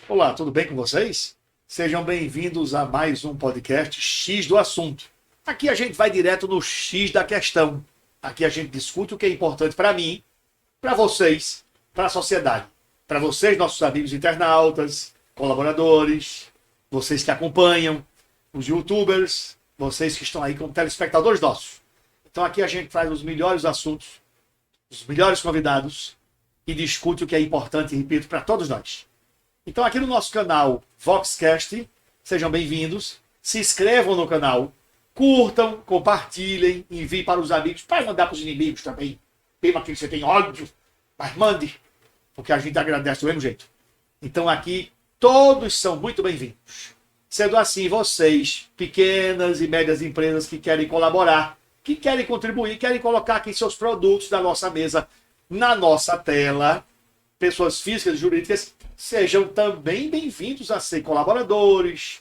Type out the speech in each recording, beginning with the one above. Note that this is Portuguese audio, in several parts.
Olá, tudo bem com vocês? Sejam bem-vindos a mais um podcast X do Assunto. Aqui a gente vai direto no X da questão. Aqui a gente discute o que é importante para mim, para vocês, para a sociedade. Para vocês, nossos amigos internautas, colaboradores, vocês que acompanham, os youtubers, vocês que estão aí como telespectadores nossos. Então aqui a gente traz os melhores assuntos, os melhores convidados e discute o que é importante, repito, para todos nós. Então aqui no nosso canal Voxcast, sejam bem-vindos, se inscrevam no canal, curtam, compartilhem, enviem para os amigos, para mandar para os inimigos também, mesmo aquele que você tem ódio, mas mande, porque a gente agradece do mesmo jeito. Então aqui todos são muito bem-vindos. Sendo assim, vocês, pequenas e médias empresas que querem colaborar, que querem contribuir, querem colocar aqui seus produtos da nossa mesa, na nossa tela, pessoas físicas e jurídicas, sejam também bem-vindos a ser colaboradores,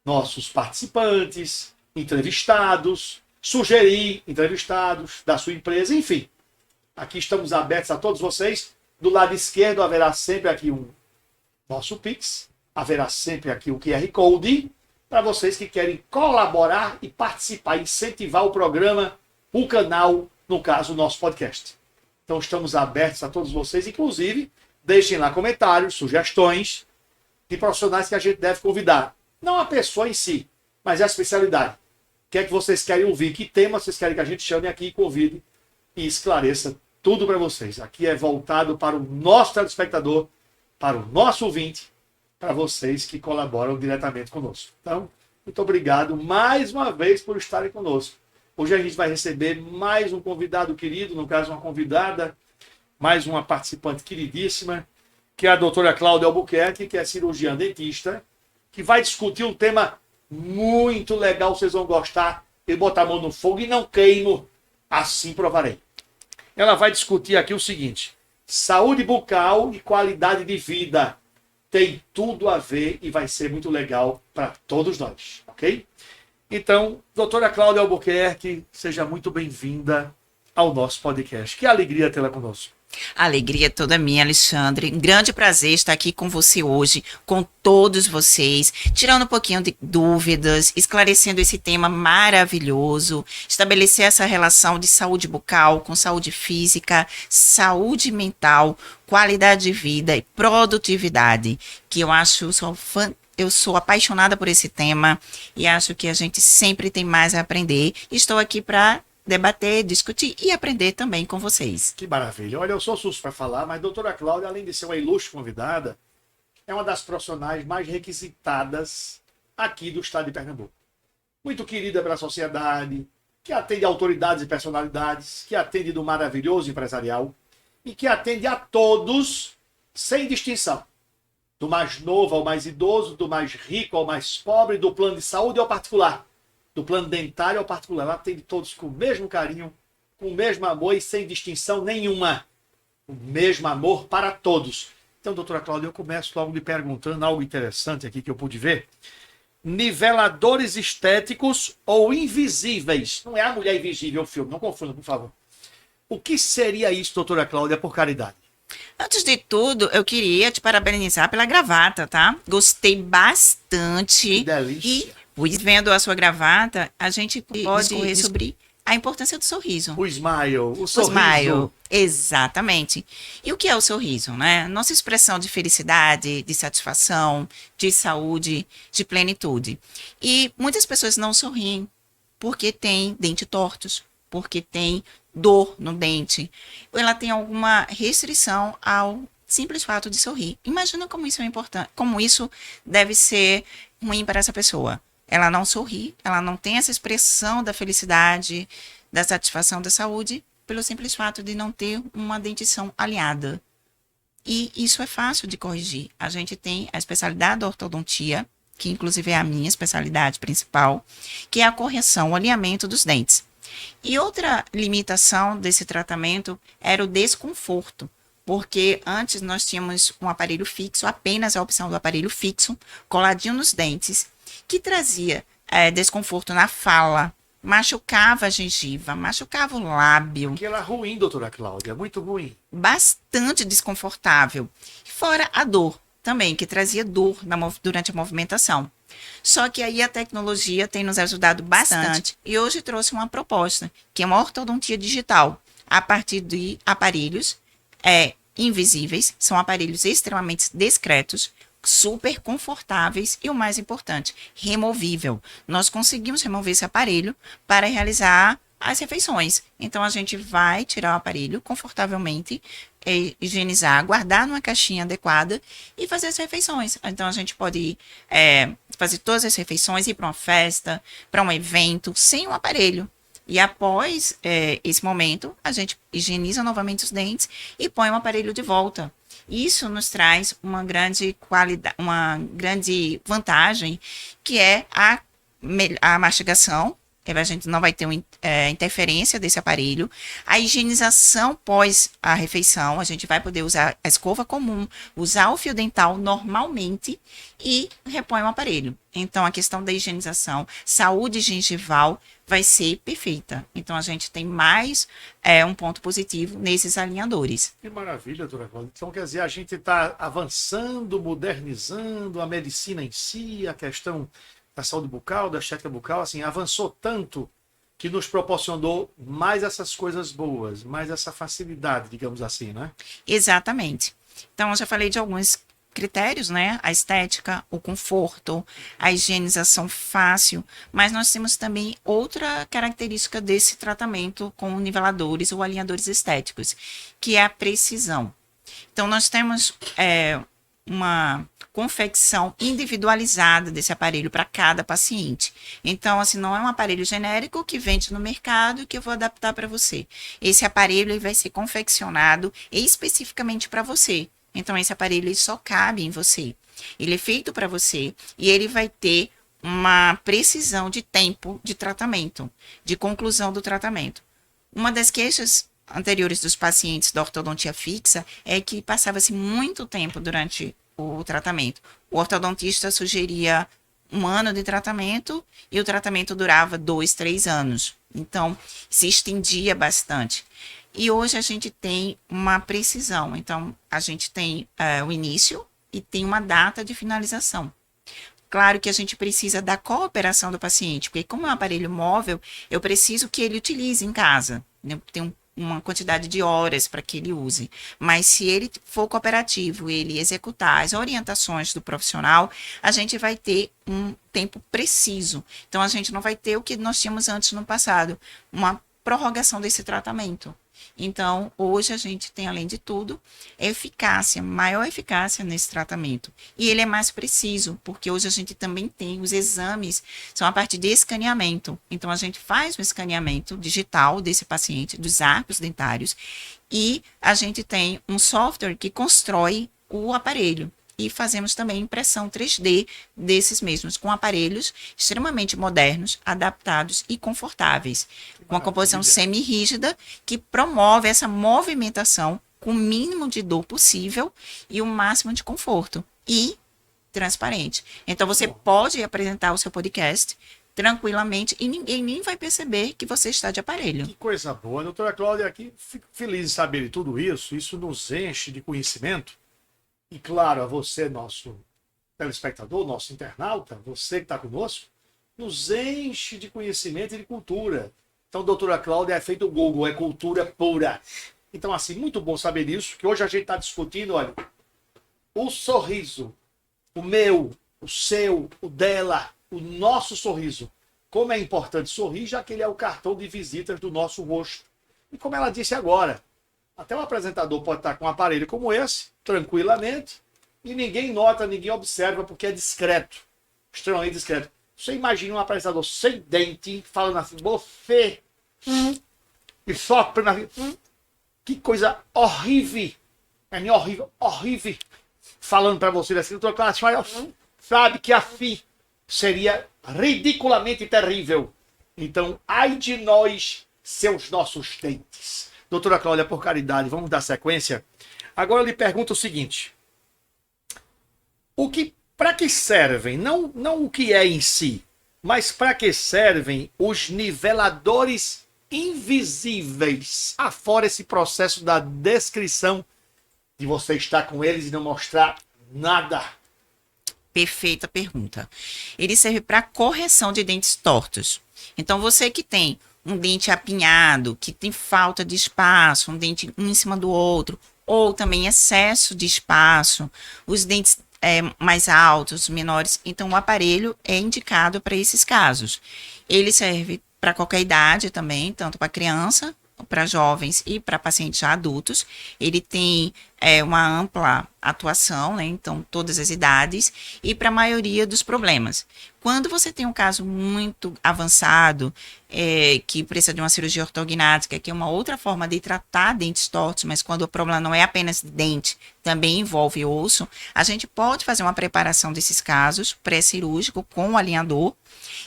nossos participantes, entrevistados, sugerir entrevistados da sua empresa, enfim. Aqui estamos abertos a todos vocês. Do lado esquerdo haverá sempre aqui um nosso Pix, haverá sempre aqui o QR Code, para vocês que querem colaborar e participar, incentivar o programa, o canal, no caso, o nosso podcast. Então estamos abertos a todos vocês, inclusive, deixem lá comentários, sugestões de profissionais que a gente deve convidar. Não a pessoa em si, mas a especialidade. O que é que vocês querem ouvir? Que tema vocês querem que a gente chame aqui e convide e esclareça tudo para vocês. Aqui é voltado para o nosso telespectador, para o nosso ouvinte, para vocês que colaboram diretamente conosco. Então, muito obrigado mais uma vez por estarem conosco. Hoje a gente vai receber mais um convidado querido, no caso uma convidada, mais uma participante queridíssima, que é a doutora Cláudia Albuquerque, que é cirurgiã dentista, que vai discutir um tema muito legal, vocês vão gostar. Eu botar a mão no fogo e não queimo, assim provarei. Ela vai discutir aqui o seguinte: saúde bucal e qualidade de vida. Tem tudo a ver e vai ser muito legal para todos nós, ok? Então, doutora Cláudia Albuquerque, seja muito bem-vinda ao nosso podcast. Que alegria tê-la conosco. A alegria é toda minha, Alexandre. Um grande prazer estar aqui com você hoje, com todos vocês, tirando um pouquinho de dúvidas, esclarecendo esse tema maravilhoso, estabelecer essa relação de saúde bucal com saúde física, saúde mental, qualidade de vida e produtividade, que eu acho, eu sou apaixonada por esse tema e acho que a gente sempre tem mais a aprender. Estou aqui para debater, discutir e aprender também com vocês. Que maravilha. Olha, eu sou suspeito para falar, mas a doutora Cláudia, além de ser uma ilustre convidada, é uma das profissionais mais requisitadas aqui do estado de Pernambuco. Muito querida pela sociedade, que atende autoridades e personalidades, que atende do maravilhoso empresarial e que atende a todos sem distinção. Do mais novo ao mais idoso, do mais rico ao mais pobre, do plano de saúde ao particular. Do plano dentário ao particular. Ela atende todos com o mesmo carinho, com o mesmo amor e sem distinção nenhuma. O mesmo amor para todos. Então, doutora Cláudia, eu começo logo lhe perguntando algo interessante aqui que eu pude ver. Niveladores estéticos ou invisíveis? Não é A Mulher Invisível o filme, não confunda, por favor. O que seria isso, doutora Cláudia, por caridade? Antes de tudo, eu queria te parabenizar pela gravata, tá? Gostei bastante. Que delícia. E vendo a sua gravata, a gente pode discorrer sobre a importância do sorriso. O smile, o sorriso. O smile, exatamente. E o que é o sorriso, né? Nossa expressão de felicidade, de satisfação, de saúde, de plenitude. E muitas pessoas não sorriem porque têm dentes tortos, porque tem dor no dente, ou ela tem alguma restrição ao simples fato de sorrir. Imagina como isso é importante, como isso deve ser ruim para essa pessoa. Ela não sorri, ela não tem essa expressão da felicidade, da satisfação, da saúde, pelo simples fato de não ter uma dentição alinhada. E isso é fácil de corrigir. A gente tem a especialidade da ortodontia, que inclusive é a minha especialidade principal, que é a correção, o alinhamento dos dentes. E outra limitação desse tratamento era o desconforto, porque antes nós tínhamos um aparelho fixo, apenas a opção do aparelho fixo, coladinho nos dentes, que trazia desconforto na fala, machucava a gengiva, machucava o lábio. Que ela é ruim, doutora Cláudia, muito ruim. Bastante desconfortável. Fora a dor. também, que trazia dor durante a movimentação. Só que aí a tecnologia tem nos ajudado bastante e hoje trouxe uma proposta, que é uma ortodontia digital, a partir de aparelhos invisíveis, são aparelhos extremamente discretos, super confortáveis e o mais importante, removível. Nós conseguimos remover esse aparelho para realizar as refeições. Então a gente vai tirar o aparelho confortavelmente, higienizar, guardar numa caixinha adequada e fazer as refeições. Então a gente pode fazer todas as refeições, ir para uma festa, para um evento, sem o aparelho. E após esse momento, a gente higieniza novamente os dentes e põe o aparelho de volta. Isso nos traz uma grande qualidade, uma grande vantagem, que é a mastigação. A gente não vai ter interferência desse aparelho. A higienização pós a refeição, a gente vai poder usar a escova comum, usar o fio dental normalmente e repõe o aparelho. Então, a questão da higienização, saúde gengival vai ser perfeita. Então, a gente tem mais um ponto positivo nesses alinhadores. Que maravilha, doutora Cláudia. Então, quer dizer, a gente está avançando, modernizando a medicina em si, a questão da saúde bucal, da estética bucal, assim, avançou tanto que nos proporcionou mais essas coisas boas, mais essa facilidade, digamos assim, né? Exatamente. Então, eu já falei de alguns critérios, né? A estética, o conforto, a higienização fácil, mas nós temos também outra característica desse tratamento com niveladores ou alinhadores estéticos, que é a precisão. Então, nós temos uma confecção individualizada desse aparelho para cada paciente. Então, assim, não é um aparelho genérico que vende no mercado e que eu vou adaptar para você. Esse aparelho ele vai ser confeccionado especificamente para você. Então, esse aparelho ele só cabe em você. Ele é feito para você e ele vai ter uma precisão de tempo de tratamento, de conclusão do tratamento. Uma das queixas anteriores dos pacientes da ortodontia fixa é que passava-se muito tempo durante o tratamento. O ortodontista sugeria 1 ano de tratamento e o tratamento durava 2, 3 anos. Então, se estendia bastante. E hoje a gente tem uma precisão. Então, a gente tem o início e tem uma data de finalização. Claro que a gente precisa da cooperação do paciente, porque como é um aparelho móvel, eu preciso que ele utilize em casa. Né? Tem uma quantidade de horas para que ele use. Mas se ele for cooperativo, ele executar as orientações do profissional, a gente vai ter um tempo preciso. Então, a gente não vai ter o que nós tínhamos antes no passado, uma prorrogação desse tratamento. Então, hoje a gente tem, além de tudo, eficácia, maior eficácia nesse tratamento. E ele é mais preciso, porque hoje a gente também tem os exames, são a partir de escaneamento. Então, a gente faz um escaneamento digital desse paciente, dos arcos dentários, e a gente tem um software que constrói o aparelho. E fazemos também impressão 3D desses mesmos, com aparelhos extremamente modernos, adaptados e confortáveis, com a composição semi-rígida que promove essa movimentação com o mínimo de dor possível e o máximo de conforto e transparente. Então você pode apresentar o seu podcast tranquilamente e ninguém nem vai perceber que você está de aparelho. Que coisa boa. Doutora Cláudia, aqui fico feliz de saber de tudo isso. Isso nos enche de conhecimento. E claro, a você, nosso telespectador, nosso internauta, você que está conosco, nos enche de conhecimento e de cultura. Então, doutora Cláudia, é feito o Google, é cultura pura. Então, assim, muito bom saber disso, que hoje a gente está discutindo, olha, o sorriso, o meu, o seu, o dela, o nosso sorriso. Como é importante sorrir, já que ele é o cartão de visitas do nosso rosto. E como ela disse agora, até o apresentador pode estar com um aparelho como esse, tranquilamente, e ninguém nota, ninguém observa, porque é discreto, extremamente discreto. Você imagina um apresentador sem dente, falando assim, você, e sopra na que coisa horrível, é horrível, horrível, falando para você assim, doutor Cláudio, sabe que assim seria ridiculamente terrível. Então, ai de nós, nossos dentes. Doutora Cláudia, por caridade, vamos dar sequência. Agora eu lhe pergunto o seguinte. Para que servem, não o que é em si, mas para que servem os niveladores invisíveis? Afora esse processo da descrição, de você estar com eles e não mostrar Nada. Perfeita pergunta. Ele serve para correção de dentes tortos. Então, você que tem um dente apinhado, que tem falta de espaço, um dente um em cima do outro, ou também excesso de espaço, os dentes mais altos, menores, então o aparelho é indicado para esses casos. Ele serve para qualquer idade também, tanto para criança, para jovens e para pacientes já adultos. Ele tem uma ampla atuação, né? Então, todas as idades e para a maioria dos problemas. Quando você tem um caso muito avançado, que precisa de uma cirurgia ortognática, que é uma outra forma de tratar dentes tortos, mas quando o problema não é apenas dente, também envolve osso, a gente pode fazer uma preparação desses casos pré-cirúrgico com o alinhador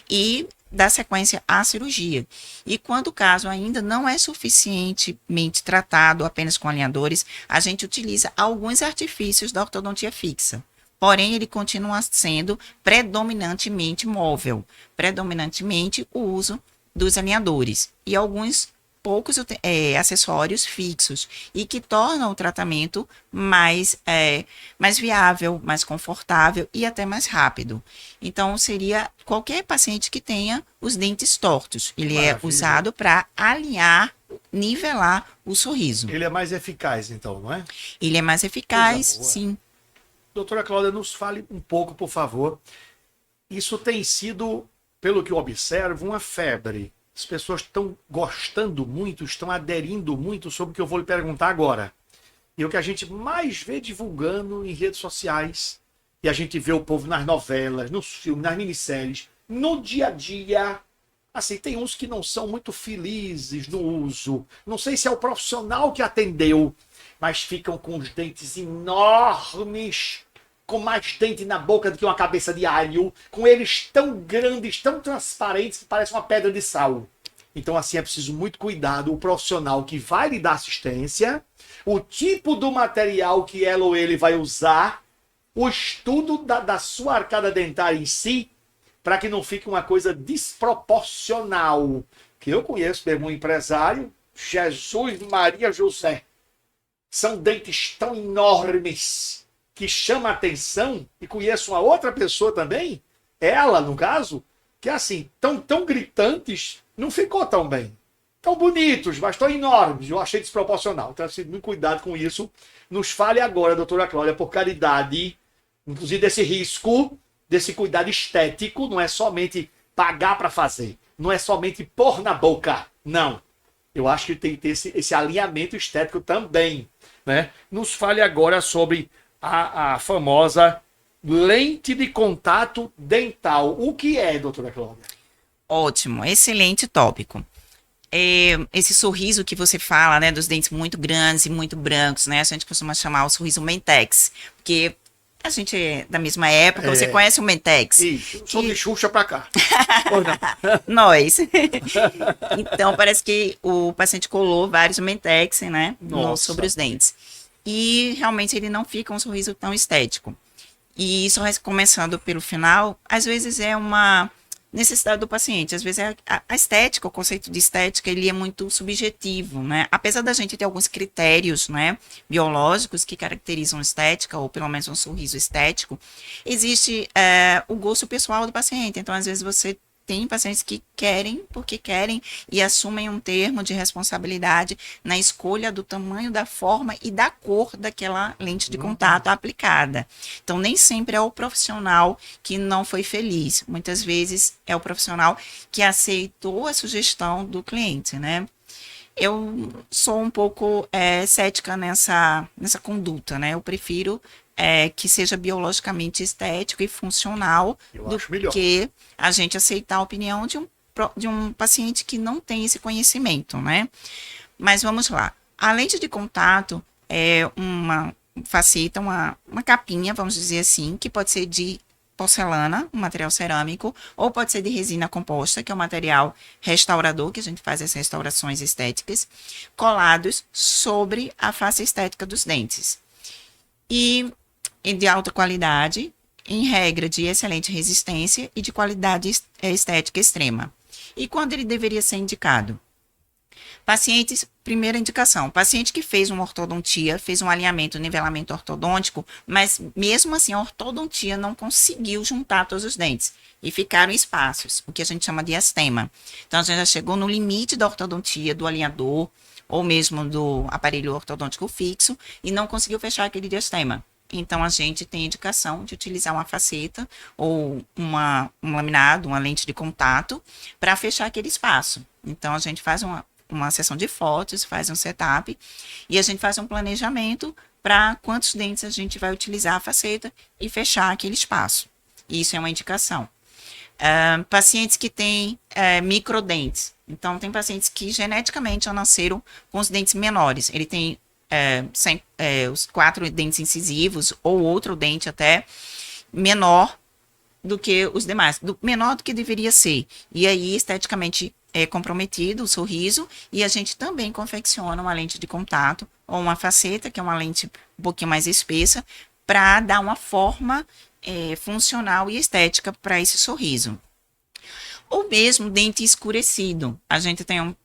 e dar sequência à cirurgia. E quando o caso ainda não é suficientemente tratado apenas com alinhadores, a gente utiliza alguns artifícios da ortodontia fixa. Porém, ele continua sendo predominantemente móvel, predominantemente o uso dos alinhadores e alguns poucos acessórios fixos e que tornam o tratamento mais viável, mais confortável e até mais rápido. Então, seria qualquer paciente que tenha os dentes tortos. Ele é usado para alinhar, nivelar o sorriso. Ele é mais eficaz, então, não é? Ele é mais eficaz, sim. Doutora Cláudia, nos fale um pouco, por favor. Isso tem sido, pelo que eu observo, uma febre. As pessoas estão gostando muito, estão aderindo muito sobre o que eu vou lhe perguntar agora. E o que a gente mais vê divulgando em redes sociais, e a gente vê o povo nas novelas, nos filmes, nas minisséries, no dia a dia. Assim, tem uns que não são muito felizes no uso. Não sei se é o profissional que atendeu, mas ficam com os dentes enormes, com mais dente na boca do que uma cabeça de alho, com eles tão grandes, tão transparentes, que parece uma pedra de sal. Então, assim, é preciso muito cuidado. O profissional que vai lhe dar assistência, o tipo do material que ela ou ele vai usar, o estudo da sua arcada dentária em si, para que não fique uma coisa desproporcional. Que eu conheço mesmo um empresário, Jesus Maria José. São dentes tão enormes que chama a atenção, e conheço uma outra pessoa também, ela, no caso, que assim, tão gritantes, não ficou tão bem. Tão bonitos, mas tão enormes. Eu achei desproporcional. Então, assim, muito cuidado com isso. Nos fale agora, doutora Cláudia, por caridade, inclusive desse risco, desse cuidado estético, não é somente pagar para fazer, não é somente pôr na boca, não. Eu acho que tem que ter esse alinhamento estético também, né? Nos fale agora sobre a famosa lente de contato dental. O que é, doutora Cláudia? Ótimo, excelente tópico. Esse sorriso que você fala, né, dos dentes muito grandes e muito brancos, né? A gente costuma chamar o sorriso Mentex, porque a gente é da mesma época, você conhece o Mentex? Isso, sou de Xuxa pra cá. Nós. Então, parece que o paciente colou vários Mentex, né, sobre os dentes. E realmente ele não fica um sorriso tão estético. E só começando pelo final, às vezes é uma necessidade do paciente. Às vezes a estética, o conceito de estética, ele é muito subjetivo, né? Apesar da gente ter alguns critérios, né, biológicos que caracterizam estética, ou pelo menos um sorriso estético, existe o gosto pessoal do paciente. Então, às vezes você tem pacientes que querem, porque querem, e assumem um termo de responsabilidade na escolha do tamanho, da forma e da cor daquela lente de contato aplicada. Então, nem sempre é o profissional que não foi feliz. Muitas vezes é o profissional que aceitou a sugestão do cliente, né? Eu sou um pouco cética nessa conduta, né? Eu prefiro que seja biologicamente estético e funcional do que a gente aceitar a opinião de um paciente que não tem esse conhecimento, né? Mas vamos lá. A lente de contato facilita uma capinha, vamos dizer assim, que pode ser de porcelana, um material cerâmico, ou pode ser de resina composta, que é um material restaurador, que a gente faz as restaurações estéticas, colados sobre a face estética dos dentes. E de alta qualidade, em regra de excelente resistência e de qualidade estética extrema. E quando ele deveria ser indicado? Pacientes, primeira indicação, paciente que fez uma ortodontia, fez um alinhamento, nivelamento ortodôntico, mas mesmo assim a ortodontia não conseguiu juntar todos os dentes e ficaram espaços, o que a gente chama de astema. Então a gente já chegou no limite da ortodontia, do alinhador, ou mesmo do aparelho ortodôntico fixo, e não conseguiu fechar aquele diastema. Então, a gente tem indicação de utilizar uma faceta ou um laminado, uma lente de contato, para fechar aquele espaço. Então, a gente faz uma sessão de fotos, faz um setup, e a gente faz um planejamento para quantos dentes a gente vai utilizar a faceta e fechar aquele espaço. Isso é uma indicação. Pacientes que têm microdentes. Então, tem pacientes que geneticamente já nasceram com os dentes menores. Ele tem os 4 dentes incisivos ou outro dente até menor do que os demais, menor do que deveria ser. E aí, esteticamente, é comprometido o sorriso, e a gente também confecciona uma lente de contato ou uma faceta, que é uma lente um pouquinho mais espessa, para dar uma forma funcional e estética para esse sorriso. Ou mesmo dente escurecido. A gente tem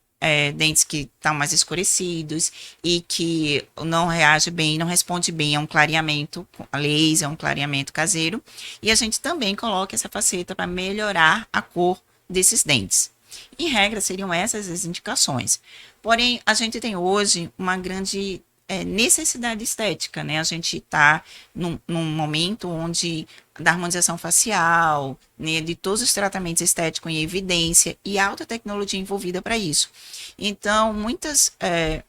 dentes que estão mais escurecidos e que não reage bem, não responde bem a um clareamento a laser, um clareamento caseiro. E a gente também coloca essa faceta para melhorar a cor desses dentes. Em regra, seriam essas as indicações. Porém, a gente tem hoje uma grande necessidade estética, né? A gente está num momento onde da harmonização facial, né, de todos os tratamentos estéticos em evidência e alta tecnologia envolvida para isso. Então, muitas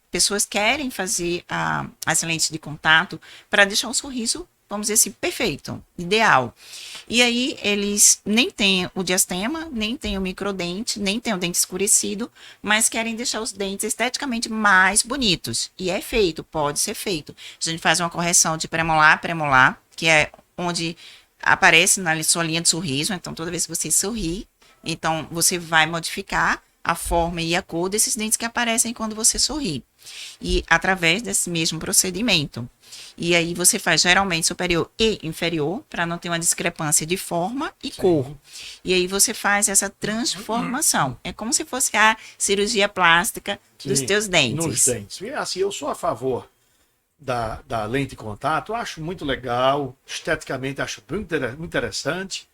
pessoas querem fazer as lentes de contato para deixar um sorriso, vamos dizer assim, perfeito, ideal. E aí, eles nem têm o diastema, nem têm o microdente, nem têm o dente escurecido, mas querem deixar os dentes esteticamente mais bonitos. E é feito, pode ser feito. A gente faz uma correção de premolar, que é onde aparece na sua linha de sorriso. Então, toda vez que você sorri, então você vai modificar a forma e a cor desses dentes que aparecem quando você sorri. E através desse mesmo procedimento. E aí você faz geralmente superior e inferior, para não ter uma discrepância de forma e cor. E aí você faz essa transformação. É como se fosse a cirurgia plástica dos teus dentes. Nos dentes. E, assim, eu sou a favor da lente de contato, acho muito legal, esteticamente acho muito interessante,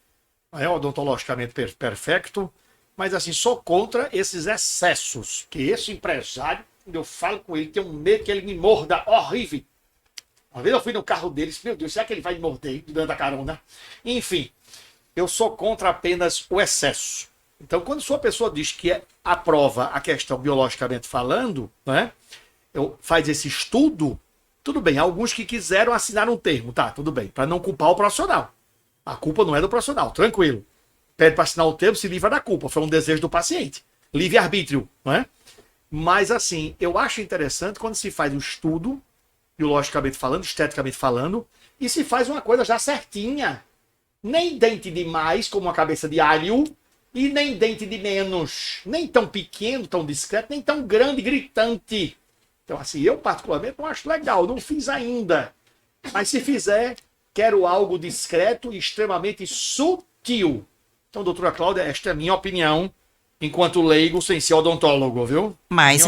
é odontologicamente perfeito, mas assim, sou contra esses excessos, que esse empresário, quando eu falo com ele, tem um medo que ele me morda, horrível. Uma vez eu fui no carro deles, meu Deus, será que ele vai me morder durante a carona? Enfim, eu sou contra apenas o excesso. Então, quando sua pessoa diz que aprova a questão biologicamente falando, né, faz esse estudo, tudo bem. Alguns que quiseram assinar um termo, tá, tudo bem, para não culpar o profissional. A culpa não é do profissional, tranquilo. Pede para assinar o termo, se livra da culpa, foi um desejo do paciente. Livre-arbítrio, não é? Mas, assim, eu acho interessante quando se faz um estudo, biologicamente falando, esteticamente falando, e se faz uma coisa já certinha. Nem dente demais, como uma cabeça de alho, e nem dente de menos. Nem tão pequeno, tão discreto, nem tão grande, gritante. Então, assim, eu particularmente não acho legal, não fiz ainda. Mas se fizer, quero algo discreto e extremamente sutil. Então, doutora Cláudia, esta é a minha opinião, enquanto leigo, sem ser odontólogo, viu? Mais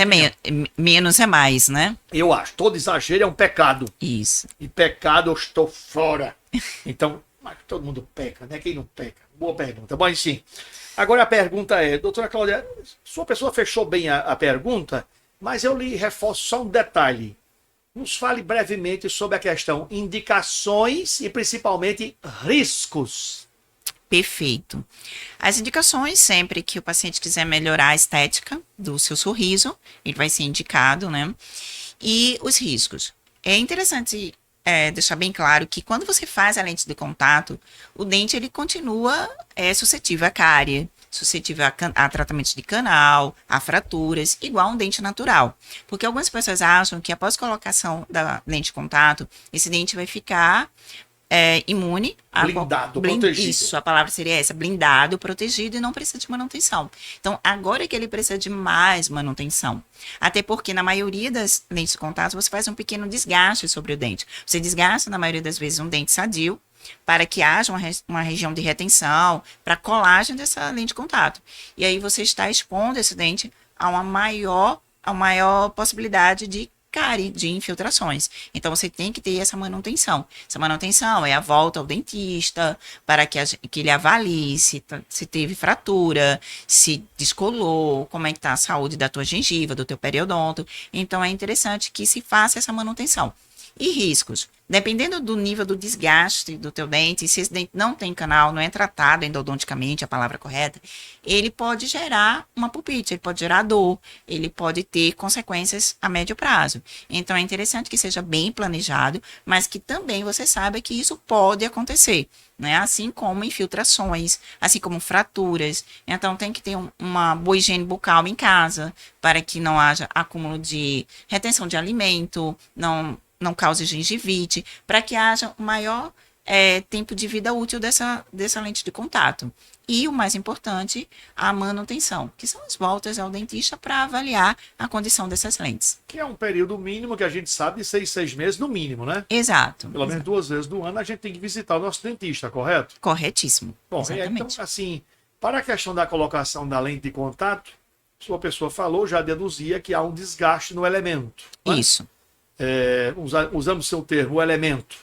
menos é mais, né? Eu acho. Todo exagero é um pecado. Isso. E pecado eu estou fora. Então, mas todo mundo peca, né? Quem não peca? Boa pergunta. Bom, sim. Agora a pergunta é, doutora Cláudia, sua pessoa fechou bem a pergunta, mas eu lhe reforço só um detalhe. Nos fale brevemente sobre a questão indicações e principalmente riscos. Perfeito. As indicações, sempre que o paciente quiser melhorar a estética do seu sorriso, ele vai ser indicado, né? E os riscos. É interessante deixar bem claro que quando você faz a lente de contato, o dente ele continua suscetível à cárie, suscetível a tratamentos de canal, a fraturas, igual um dente natural. Porque algumas pessoas acham que após colocação da lente de contato, esse dente vai ficar imune. Blindado, protegido. Isso, a palavra seria essa, blindado, protegido e não precisa de manutenção. Então, agora é que ele precisa de mais manutenção. Até porque na maioria das lentes de contato, você faz um pequeno desgaste sobre o dente. Você desgasta, na maioria das vezes, um dente sadio, para que haja uma região de retenção, para colagem dessa lente de contato. E aí você está expondo esse dente a uma maior a maior possibilidade de cárie, de infiltrações. Então, você tem que ter essa manutenção. Essa manutenção é a volta ao dentista para que ele avalie se teve fratura, se descolou, como é que está a saúde da tua gengiva, do teu periodonto. Então, é interessante que se faça essa manutenção. E riscos? Dependendo do nível do desgaste do teu dente, se esse dente não tem canal, não é tratado endodonticamente, a palavra correta, ele pode gerar uma pulpite, ele pode gerar dor, ele pode ter consequências a médio prazo. Então, é interessante que seja bem planejado, mas que também você saiba que isso pode acontecer, né? Assim como infiltrações, assim como fraturas. Então, tem que ter uma boa higiene bucal em casa, para que não haja acúmulo de retenção de alimento, não cause gengivite, para que haja um maior tempo de vida útil dessa lente de contato. E o mais importante, a manutenção, que são as voltas ao dentista para avaliar a condição dessas lentes. Que é um período mínimo que a gente sabe de 6 meses no mínimo, né? Exato. Pelo menos 2 vezes no ano a gente tem que visitar o nosso dentista, correto? Corretíssimo. Bom, Exatamente. então, assim, para a questão da colocação da lente de contato, sua pessoa falou, já deduzia que há um desgaste no elemento. Né? Isso. Usamos seu termo, o elemento.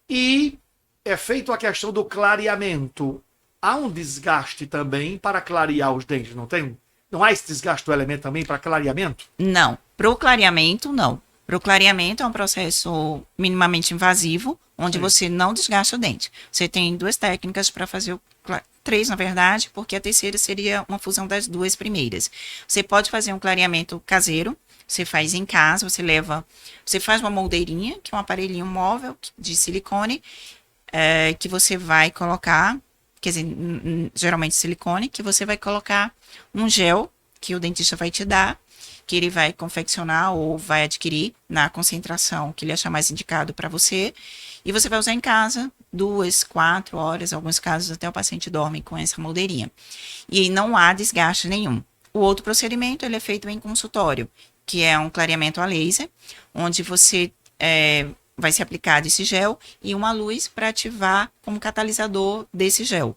E é feito a questão do clareamento. Há um desgaste também para clarear os dentes, não tem? Não há esse desgaste do elemento também para clareamento? Não. Para o clareamento, não. Para o clareamento é um processo minimamente invasivo, onde você não desgasta o dente. Você tem 2 técnicas para fazer 3, na verdade, porque a terceira seria uma fusão das 2 primeiras. Você pode fazer um clareamento caseiro, você faz em casa, você faz uma moldeirinha, que é um aparelhinho móvel de silicone, que você vai colocar, quer dizer, geralmente silicone, que você vai colocar um gel que o dentista vai te dar, que ele vai confeccionar ou vai adquirir na concentração que ele achar mais indicado para você, e você vai usar em casa 2, 4 horas, em alguns casos até o paciente dorme com essa moldeirinha. E não há desgaste nenhum. O outro procedimento ele é feito em consultório, que é um clareamento a laser, onde você vai ser aplicado esse gel e uma luz para ativar como catalisador desse gel.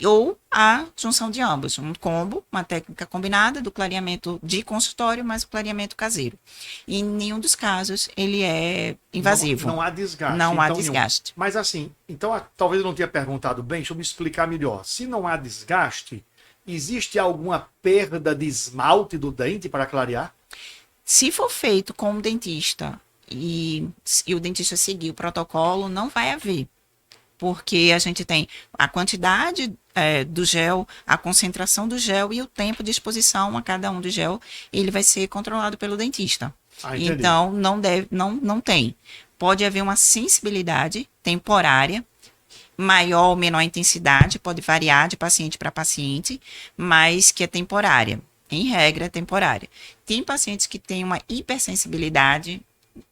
Ou a junção de ambos, um combo, uma técnica combinada do clareamento de consultório mais o clareamento caseiro. E em nenhum dos casos ele é invasivo. Não há desgaste. Não há desgaste. Mas assim, então talvez eu não tenha perguntado bem, deixa eu me explicar melhor. Se não há desgaste, existe alguma perda de esmalte do dente para clarear? Se for feito com o dentista e o dentista seguir o protocolo, não vai haver. Porque a gente tem a quantidade do gel, a concentração do gel e o tempo de exposição a cada um do gel, ele vai ser controlado pelo dentista. Então, não tem. Pode haver uma sensibilidade temporária, maior ou menor intensidade, pode variar de paciente para paciente, mas que é temporária. Em regra, é temporária. Tem pacientes que têm uma hipersensibilidade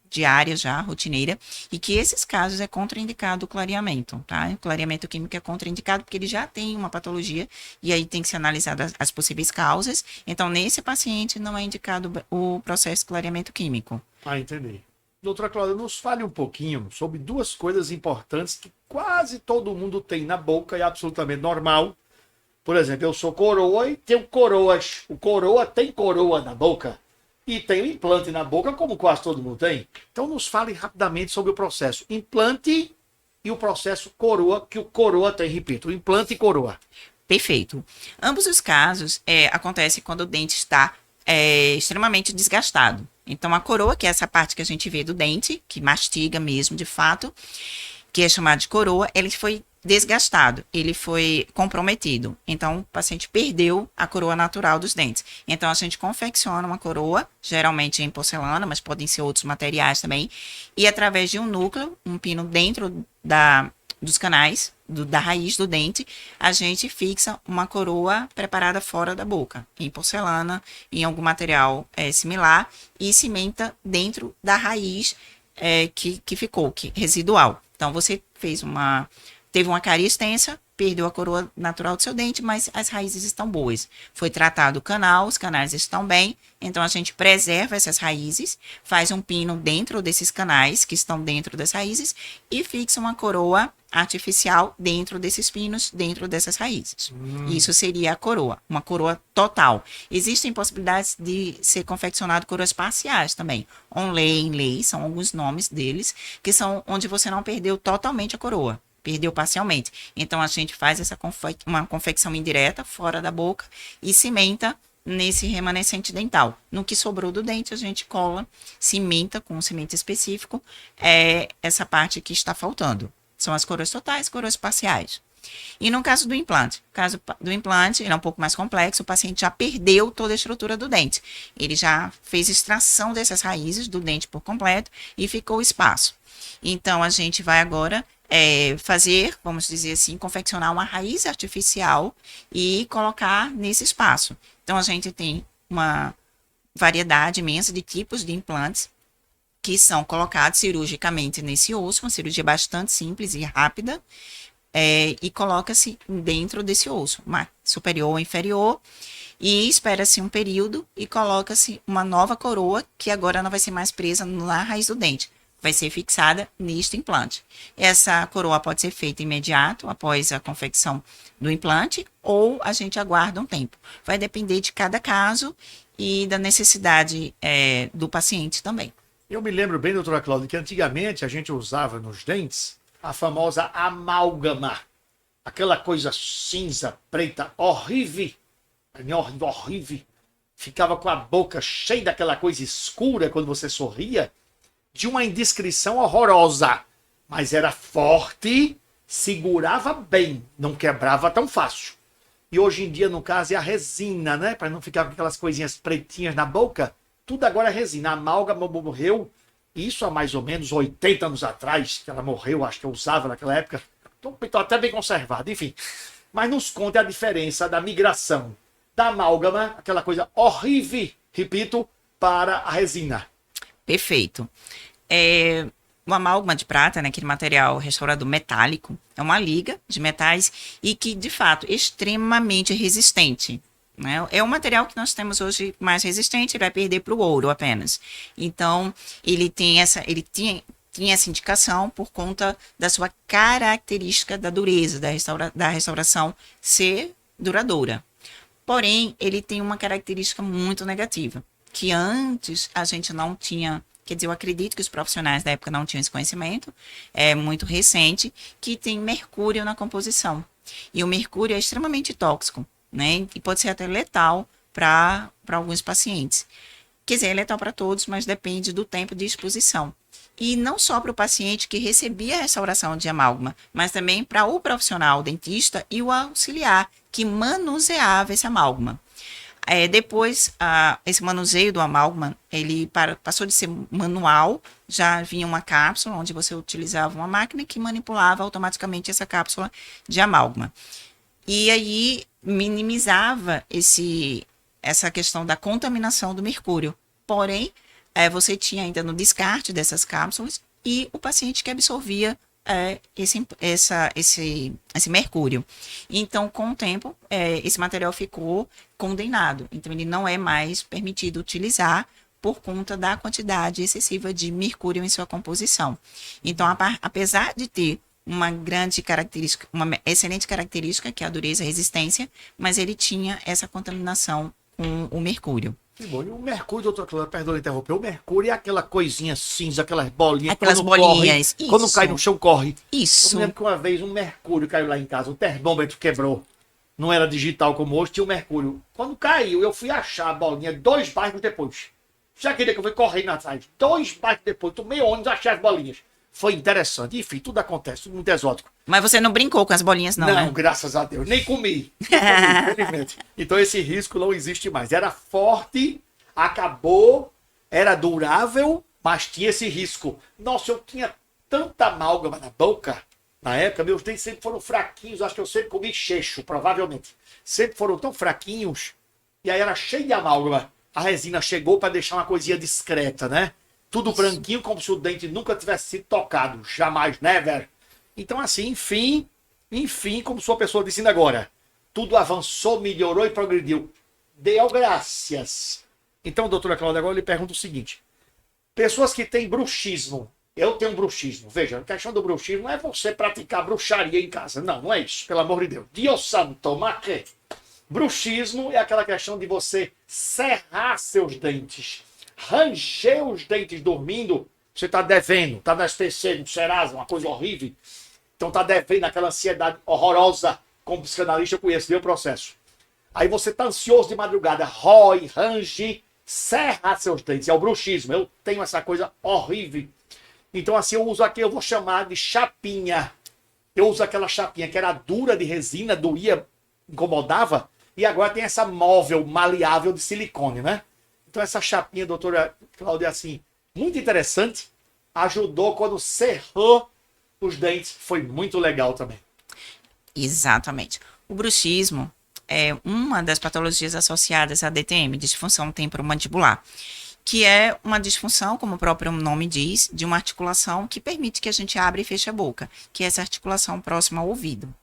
diária já, rotineira, e que esses casos é contraindicado o clareamento, tá? O clareamento químico é contraindicado porque ele já tem uma patologia e aí tem que ser analisada as possíveis causas. Então, nesse paciente não é indicado o processo de clareamento químico. Entendi. Doutora Cláudia, nos fale um pouquinho sobre 2 coisas importantes que quase todo mundo tem na boca e é absolutamente normal. Por exemplo, eu sou coroa e tenho coroas. O coroa tem coroa na boca. E tem o implante na boca, como quase todo mundo tem. Então, nos fale rapidamente sobre o processo implante e o processo coroa, que o coroa tem, repito, implante e coroa. Perfeito. Ambos os casos acontecem quando o dente está extremamente desgastado. Então, a coroa, que é essa parte que a gente vê do dente, que mastiga mesmo, de fato, que é chamada de coroa, ele foi desgastado, ele foi comprometido. Então, o paciente perdeu a coroa natural dos dentes. Então, a gente confecciona uma coroa, geralmente em porcelana, mas podem ser outros materiais também, e através de um núcleo, um pino dentro dos canais, da raiz do dente, a gente fixa uma coroa preparada fora da boca, em porcelana, em algum material similar, e cimenta dentro da raiz que ficou, residual. Então, você teve uma cárie extensa, perdeu a coroa natural do seu dente, mas as raízes estão boas. Foi tratado o canal, os canais estão bem, então a gente preserva essas raízes, faz um pino dentro desses canais que estão dentro das raízes e fixa uma coroa artificial dentro desses pinos, dentro dessas raízes. Isso seria a coroa, uma coroa total. Existem possibilidades de ser confeccionado coroas parciais também. Onlay, inlay, são alguns nomes deles, que são onde você não perdeu totalmente a coroa. Perdeu parcialmente. Então, a gente faz uma confecção indireta, fora da boca, e cimenta nesse remanescente dental. No que sobrou do dente, a gente cola, cimenta com um cimento específico, essa parte que está faltando. São as coroas totais, coroas parciais. E no caso do implante? No caso do implante, ele é um pouco mais complexo, o paciente já perdeu toda a estrutura do dente. Ele já fez extração dessas raízes do dente por completo e ficou espaço. Então, a gente vai agora fazer, vamos dizer assim, confeccionar uma raiz artificial e colocar nesse espaço. Então, a gente tem uma variedade imensa de tipos de implantes que são colocados cirurgicamente nesse osso, uma cirurgia bastante simples e rápida, e coloca-se dentro desse osso, superior ou inferior, e espera-se um período e coloca-se uma nova coroa, que agora não vai ser mais presa na raiz do dente, vai ser fixada neste implante. Essa coroa pode ser feita imediato, após a confecção do implante, ou a gente aguarda um tempo. Vai depender de cada caso e da necessidade do paciente também. Eu me lembro bem, doutora Cláudia, que antigamente a gente usava nos dentes a famosa amálgama. Aquela coisa cinza, preta, horrível. Horrível. Ficava com a boca cheia daquela coisa escura quando você sorria. De uma indiscrição horrorosa. Mas era forte, segurava bem, não quebrava tão fácil. E hoje em dia, no caso, é a resina, né? Para não ficar com aquelas coisinhas pretinhas na boca. Tudo agora é resina. A amálgama morreu, isso há mais ou menos 80 anos atrás, que ela morreu, acho que eu usava naquela época. Estou até bem conservado, enfim. Mas nos conte a diferença da migração da amálgama, aquela coisa horrível, repito, para a resina. Perfeito. O amálgama de prata, né, aquele material restaurador metálico, é uma liga de metais e que, de fato, é extremamente resistente. Né? É um material que nós temos hoje mais resistente, ele vai perder para o ouro apenas. Então, ele tinha essa indicação por conta da sua característica da dureza, da restauração ser duradoura. Porém, ele tem uma característica muito negativa, que antes a gente não tinha. Quer dizer, eu acredito que os profissionais da época não tinham esse conhecimento, é muito recente, que tem mercúrio na composição. E o mercúrio é extremamente tóxico, né? E pode ser até letal para alguns pacientes. Quer dizer, é letal para todos, mas depende do tempo de exposição. E não só para o paciente que recebia a restauração de amálgama, mas também para o profissional, o dentista e o auxiliar, que manuseava esse amálgama. Depois, esse manuseio do amálgama, ele passou de ser manual, já vinha uma cápsula onde você utilizava uma máquina que manipulava automaticamente essa cápsula de amálgama. E aí minimizava essa questão da contaminação do mercúrio. Porém, você tinha ainda no descarte dessas cápsulas e o paciente que absorvia esse mercúrio. Então, com o tempo, esse material ficou condenado. Então, ele não é mais permitido utilizar por conta da quantidade excessiva de mercúrio em sua composição. Então, apesar de ter uma grande característica, uma excelente característica, que é a dureza e a resistência, mas ele tinha essa contaminação com o mercúrio. Que bom. E o mercúrio, doutor Cláudio, perdão interromper, o mercúrio é aquela coisinha cinza, aquelas bolinhas. Aquelas bolinhas. Corre, quando cai no chão, corre. Isso. Eu me lembro que uma vez um mercúrio caiu lá em casa, o termômetro quebrou. Não era digital como hoje, tinha o mercúrio. Quando caiu, eu fui achar a bolinha 2 bairros depois. Já queria que eu fui correndo atrás. 2 bairros depois, tomei ônibus, achei as bolinhas. Foi interessante. Enfim, tudo acontece, tudo muito exótico. Mas você não brincou com as bolinhas, não, né? Não, graças a Deus. Nem comi. Infelizmente. Então esse risco não existe mais. Era forte, acabou, era durável, mas tinha esse risco. Nossa, eu tinha tanta amálgama na boca. Na época, meus dentes sempre foram fraquinhos. Acho que eu sempre comi cheixo, provavelmente. Sempre foram tão fraquinhos. E aí era cheio de amálgama. A resina chegou para deixar uma coisinha discreta, né? Tudo branquinho, como se o dente nunca tivesse sido tocado. Jamais, never. Então, assim, enfim, como sua pessoa disse ainda agora, tudo avançou, melhorou e progrediu. Deu graças. Então, doutora Cláudia, agora eu lhe pergunto o seguinte. Pessoas que têm bruxismo, eu tenho um bruxismo. Veja, a questão do bruxismo não é você praticar bruxaria em casa. Não, não é isso, pelo amor de Deus. Dios santo, mas que? Bruxismo é aquela questão de você cerrar seus dentes, ranger os dentes dormindo. Você está devendo, está na SPC, no Serasa, uma coisa horrível. Então está devendo aquela ansiedade horrorosa. Como psicanalista eu conheço, deu o processo. Aí você está ansioso de madrugada, rói, range, serra seus dentes. É o bruxismo. Eu tenho essa coisa horrível. Então assim eu uso aqui, eu vou chamar de chapinha. Eu uso aquela chapinha que era dura de resina, doía, incomodava. E agora tem essa móvel maleável de silicone, né? Então essa chapinha, doutora Cláudia, assim, muito interessante. Ajudou quando cerrou os dentes. Foi muito legal também. Exatamente. O bruxismo é uma das patologias associadas à DTM, disfunção temporomandibular, que é uma disfunção, como o próprio nome diz, de uma articulação que permite que a gente abra e feche a boca, que é essa articulação próxima ao ouvido.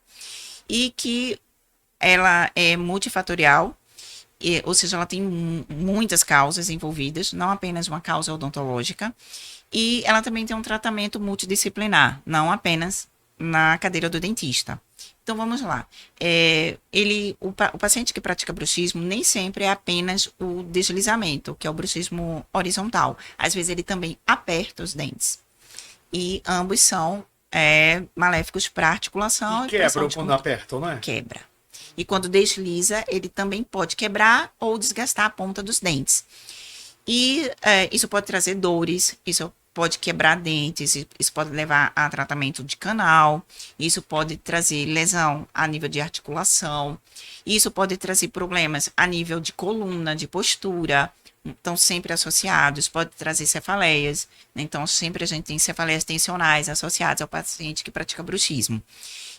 E que ela é multifatorial, ou seja, ela tem muitas causas envolvidas, não apenas uma causa odontológica, e ela também tem um tratamento multidisciplinar, não apenas na cadeira do dentista. Então vamos lá. O paciente que pratica bruxismo nem sempre é apenas o deslizamento, que é o bruxismo horizontal. Às vezes ele também aperta os dentes. E ambos são maléficos para a articulação. E quebra quando apertam, não é? Quebra. E quando desliza, ele também pode quebrar ou desgastar a ponta dos dentes. E isso pode trazer dores, isso pode quebrar dentes, isso pode levar a tratamento de canal, isso pode trazer lesão a nível de articulação, isso pode trazer problemas a nível de coluna, de postura, estão sempre associados, pode trazer cefaleias, né? Então sempre a gente tem cefaleias tensionais associadas ao paciente que pratica bruxismo.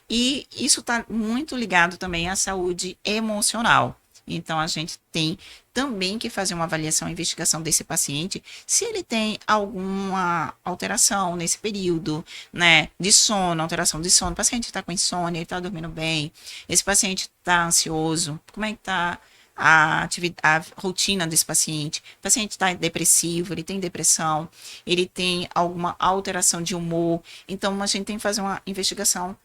E isso está muito ligado também à saúde emocional. Então, a gente tem também que fazer uma avaliação e investigação desse paciente, se ele tem alguma alteração nesse período, né, de sono, alteração de sono. O paciente está com insônia, ele está dormindo bem, esse paciente está ansioso, como é que está a rotina desse paciente? O paciente está depressivo, ele tem depressão, ele tem alguma alteração de humor. Então, a gente tem que fazer uma investigação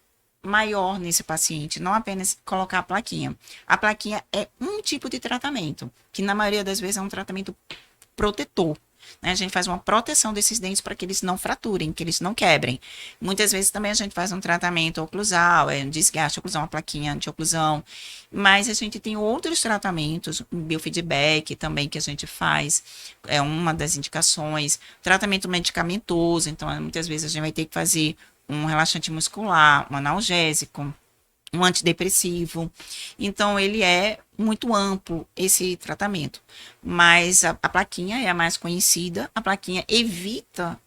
maior nesse paciente, não apenas colocar a plaquinha. A plaquinha é um tipo de tratamento, que na maioria das vezes é um tratamento protetor, né? A gente faz uma proteção desses dentes para que eles não fraturem, que eles não quebrem. Muitas vezes também a gente faz um tratamento oclusal, um desgaste oclusal, uma plaquinha anti-oclusão, mas a gente tem outros tratamentos, um biofeedback também que a gente faz, é uma das indicações, tratamento medicamentoso, então muitas vezes a gente vai ter que fazer um relaxante muscular, um analgésico, um antidepressivo. Então, ele é muito amplo, esse tratamento. Mas a plaquinha é a mais conhecida. A plaquinha evita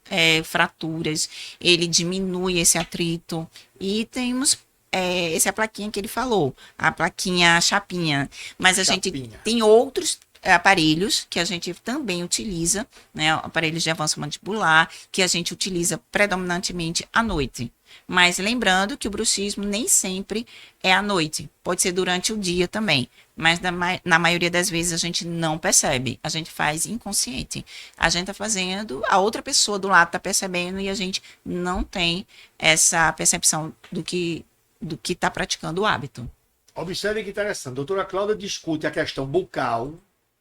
fraturas, ele diminui esse atrito. E temos essa é a plaquinha que ele falou, a plaquinha chapinha. Mas a gente tem outros aparelhos que a gente também utiliza, né, aparelhos de avanço mandibular, que a gente utiliza predominantemente à noite. Mas lembrando que o bruxismo nem sempre é à noite, pode ser durante o dia também, mas na maioria das vezes a gente não percebe, a gente faz inconsciente. A gente está fazendo, a outra pessoa do lado está percebendo e a gente não tem essa percepção do que está praticando o hábito. Observe que interessante, a doutora Cláudia discute a questão bucal,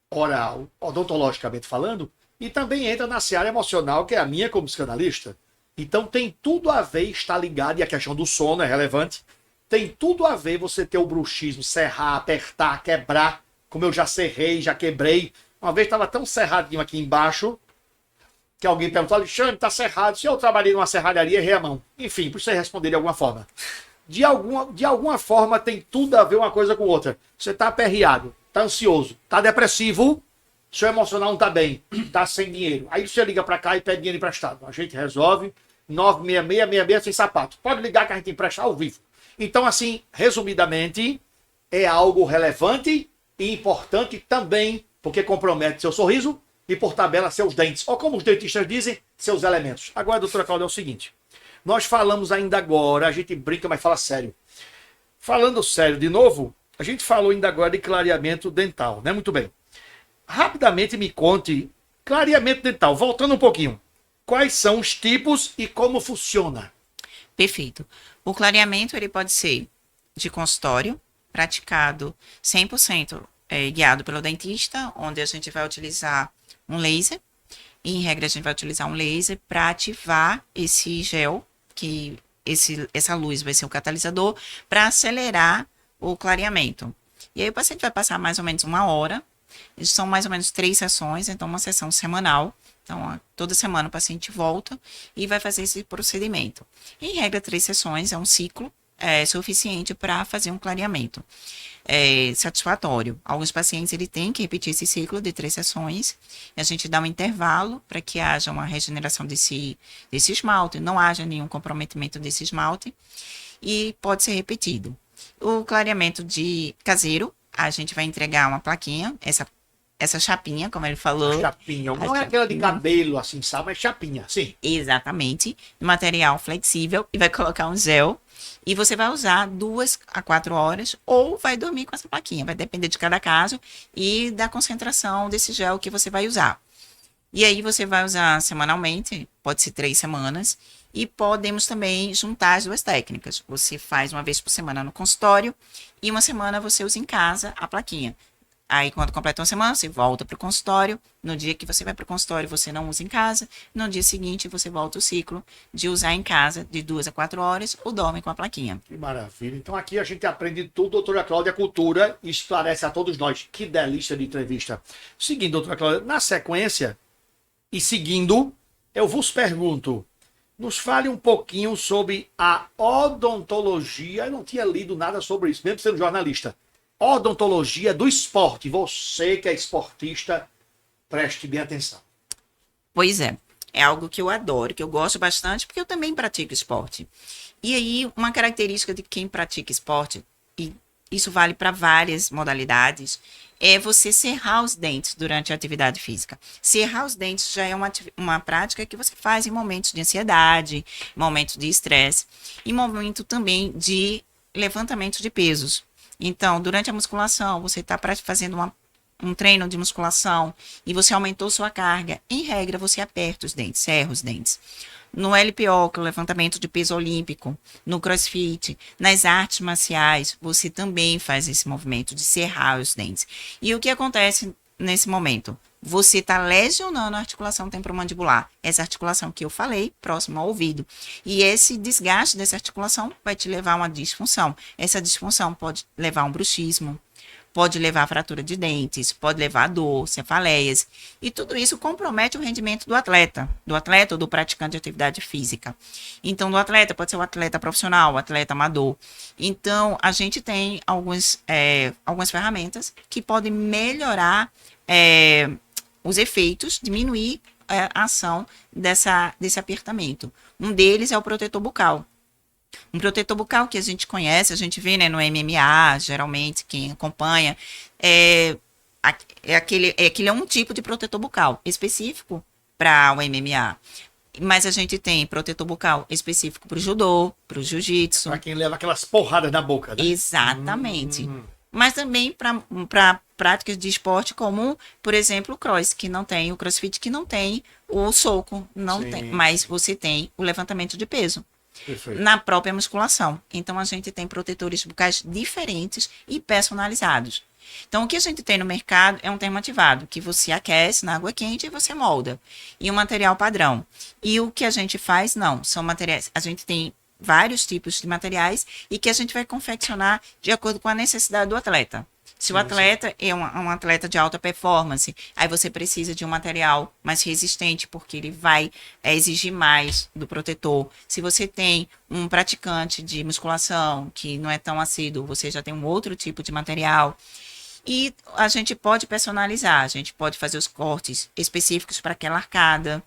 oral, odontologicamente falando, e também entra na seara emocional, que é a minha como psicanalista. Então tem tudo a ver, está ligado, e a questão do sono é relevante, tem tudo a ver você ter o bruxismo, serrar, apertar, quebrar, como eu já serrei, já quebrei. Uma vez estava tão serradinho aqui embaixo, que alguém perguntou, Alexandre, está serrado. Se eu trabalhei numa serralharia, errei a mão. Enfim, por você responder de alguma forma. De alguma forma tem tudo a ver uma coisa com outra. Você está aperreado, está ansioso, está depressivo, seu emocional não está bem, está sem dinheiro. Aí você liga para cá e pede dinheiro emprestado. A gente resolve, 96666 sem sapato. Pode ligar que a gente empresta ao vivo. Então, assim, resumidamente, é algo relevante e importante também, porque compromete seu sorriso e, por tabela, seus dentes. Ou como os dentistas dizem, seus elementos. Agora, doutora Cláudia, é o seguinte. Nós falamos ainda agora, a gente brinca, mas fala sério. Falando sério de novo, a gente falou ainda agora de clareamento dental, né? Muito bem. Rapidamente me conte, clareamento dental, voltando um pouquinho. Quais são os tipos e como funciona? Perfeito. O clareamento ele pode ser de consultório, praticado 100% guiado pelo dentista, onde a gente vai utilizar um laser. E, em regra, a gente vai utilizar um laser para ativar esse gel, que essa luz vai ser o catalisador, para acelerar o clareamento. E aí o paciente vai passar mais ou menos 1 hora. São mais ou menos 3 sessões, então uma sessão semanal. Então, toda semana o paciente volta e vai fazer esse procedimento. Em regra, 3 sessões é um ciclo suficiente para fazer um clareamento satisfatório. Alguns pacientes ele tem que repetir esse ciclo de 3 sessões. E a gente dá um intervalo para que haja uma regeneração desse esmalte, não haja nenhum comprometimento desse esmalte e pode ser repetido. O clareamento de caseiro, a gente vai entregar uma plaquinha, essa chapinha, como ele falou. Chapinha. Não é aquela de cabelo, assim, sabe? É chapinha, sim. Exatamente. Material flexível e vai colocar um gel. E você vai usar 2 a 4 horas ou vai dormir com essa plaquinha. Vai depender de cada caso e da concentração desse gel que você vai usar. E aí você vai usar semanalmente, pode ser 3 semanas. E podemos também juntar as 2 técnicas. Você faz uma vez por semana no consultório e uma semana você usa em casa a plaquinha. Aí, quando completa uma semana, você volta para o consultório. No dia que você vai para o consultório, você não usa em casa. No dia seguinte, você volta o ciclo de usar em casa de 2 a 4 horas ou dorme com a plaquinha. Que maravilha. Então, aqui a gente aprende tudo, doutora Cláudia Cultura, e esclarece a todos nós. Que delícia de entrevista. Seguindo, doutora Cláudia, na sequência, e seguindo, eu vos pergunto, nos fale um pouquinho sobre a odontologia. Eu não tinha lido nada sobre isso, mesmo sendo jornalista. Odontologia do esporte. Você que é esportista, preste bem atenção. Pois é algo que eu adoro, que eu gosto bastante, porque eu também pratico esporte. E aí, uma característica de quem pratica esporte, e isso vale para várias modalidades, é você cerrar os dentes durante a atividade física. Cerrar os dentes já é uma prática que você faz em momentos de ansiedade, momentos de estresse, e momento também de levantamento de pesos. Então, durante a musculação, você está fazendo um treino de musculação e você aumentou sua carga. Em regra, você aperta os dentes, cerra os dentes. No LPO, que é o levantamento de peso olímpico, no CrossFit, nas artes marciais, você também faz esse movimento de cerrar os dentes. E o que acontece nesse momento? Você está lesionando a articulação temporomandibular. Essa articulação que eu falei, próxima ao ouvido. E esse desgaste dessa articulação vai te levar a uma disfunção. Essa disfunção pode levar a um bruxismo, pode levar a fratura de dentes, pode levar a dor, cefaleias. E tudo isso compromete o rendimento do atleta ou do praticante de atividade física. Então, do atleta, pode ser o atleta profissional, o atleta amador. Então, a gente tem algumas ferramentas que podem melhorar os efeitos, diminuir a ação desse apertamento. Um deles é o protetor bucal. Um protetor bucal que a gente conhece, a gente vê, né, no MMA, geralmente, quem acompanha, aquele é um tipo de protetor bucal específico para o MMA. Mas a gente tem protetor bucal específico para o judô, para o jiu-jitsu. Para quem leva aquelas porradas na boca, né? Exatamente. Mas também para práticas de esporte comum, por exemplo, o crossfit que não tem o soco, mas você tem o levantamento de peso. Perfeito. Na própria musculação. Então, a gente tem protetores bucais diferentes e personalizados. Então, o que a gente tem no mercado é um termoativado, que você aquece na água quente e você molda. E um material padrão. E o que a gente faz, não. São materiais. A gente tem vários tipos de materiais e que a gente vai confeccionar de acordo com a necessidade do atleta. Se o atleta é um atleta de alta performance, aí você precisa de um material mais resistente, porque ele vai exigir mais do protetor. Se você tem um praticante de musculação que não é tão assíduo, você já tem um outro tipo de material. E a gente pode personalizar, a gente pode fazer os cortes específicos para aquela arcada.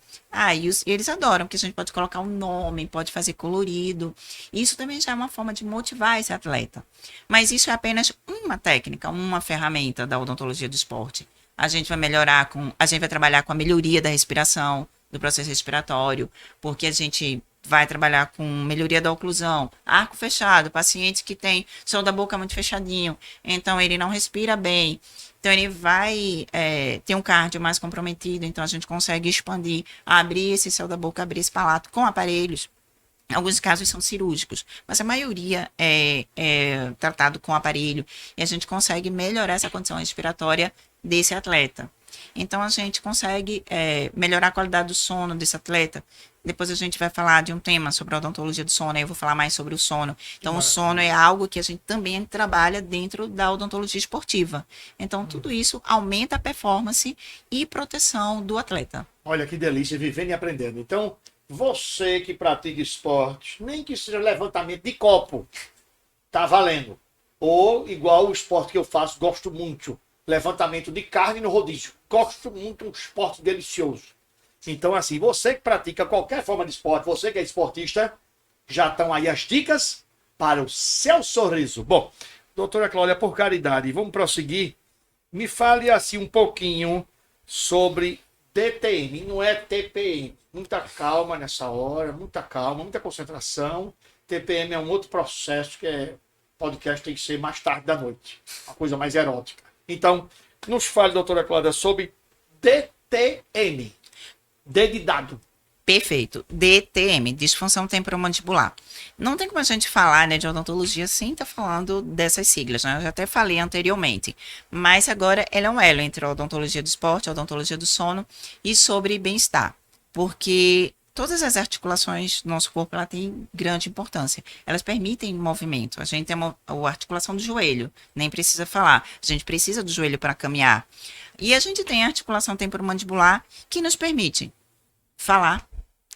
E eles adoram, porque a gente pode colocar um nome, pode fazer colorido. Isso também já é uma forma de motivar esse atleta. Mas isso é apenas uma técnica, uma ferramenta da odontologia do esporte. A gente vai trabalhar com a melhoria da respiração, do processo respiratório, porque a gente vai trabalhar com melhoria da oclusão, arco fechado, paciente que tem som da boca muito fechadinho, então ele não respira bem. Então, ele vai ter um cardio mais comprometido, então a gente consegue expandir, abrir esse céu da boca, abrir esse palato com aparelhos. Alguns casos são cirúrgicos, mas a maioria é tratado com aparelho e a gente consegue melhorar essa condição respiratória desse atleta. Então, a gente consegue melhorar a qualidade do sono desse atleta. Depois a gente vai falar de um tema sobre a odontologia do sono, aí eu vou falar mais sobre o sono. Então, o sono é algo que a gente também trabalha dentro da odontologia esportiva. Então, tudo isso aumenta a performance e proteção do atleta. Olha que delícia, vivendo e aprendendo. Então, você que pratica esporte, nem que seja levantamento de copo, tá valendo. Ou, igual o esporte que eu faço, gosto muito, levantamento de carne no rodízio. Gosto muito, um esporte delicioso. Então, assim, você que pratica qualquer forma de esporte, você que é esportista, já estão aí as dicas para o seu sorriso. Bom, doutora Cláudia, por caridade, vamos prosseguir. Me fale assim um pouquinho sobre DTM, não é TPM. Muita calma nessa hora, muita calma, muita concentração. TPM é um outro processo podcast tem que ser mais tarde da noite. Uma coisa mais erótica. Então, nos fale, doutora Cláudia, sobre DTM. D de dado. Perfeito. DTM, disfunção temporomandibular. Não tem como a gente falar, né, de odontologia sem estar falando dessas siglas, né? Eu já até falei anteriormente. Mas agora ela é um elo entre a odontologia do esporte, a odontologia do sono e sobre bem-estar. Porque todas as articulações do nosso corpo ela tem grande importância. Elas permitem movimento. A gente tem a articulação do joelho, nem precisa falar. A gente precisa do joelho para caminhar. E a gente tem a articulação temporomandibular que nos permite falar.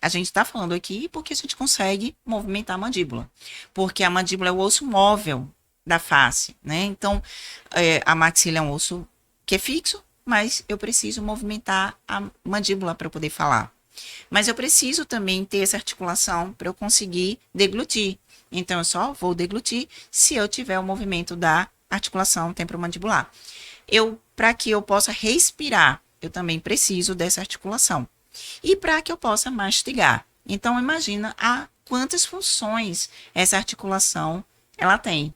A gente está falando aqui porque a gente consegue movimentar a mandíbula. Porque a mandíbula é o osso móvel da face, né? Então, a maxila é um osso que é fixo, mas eu preciso movimentar a mandíbula para eu poder falar. Mas eu preciso também ter essa articulação para eu conseguir deglutir. Então, eu só vou deglutir se eu tiver o movimento da articulação temporomandibular. Para que eu possa respirar, eu também preciso dessa articulação. E para que eu possa mastigar. Então, imagina quantas funções essa articulação ela tem.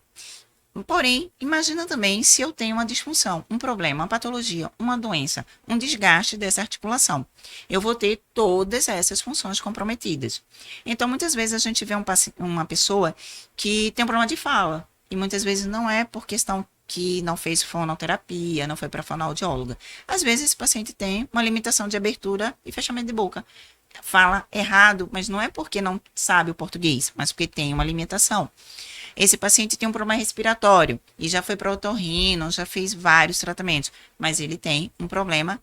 Porém, imagina também se eu tenho uma disfunção, um problema, uma patologia, uma doença, um desgaste dessa articulação. Eu vou ter todas essas funções comprometidas. Então, muitas vezes a gente vê uma pessoa que tem um problema de fala. E muitas vezes não é por questão que não fez fonoterapia, não foi para fonoaudióloga. Às vezes esse paciente tem uma limitação de abertura e fechamento de boca. Fala errado, mas não é porque não sabe o português, mas porque tem uma limitação. Esse paciente tem um problema respiratório e já foi para otorrino, já fez vários tratamentos, mas ele tem um problema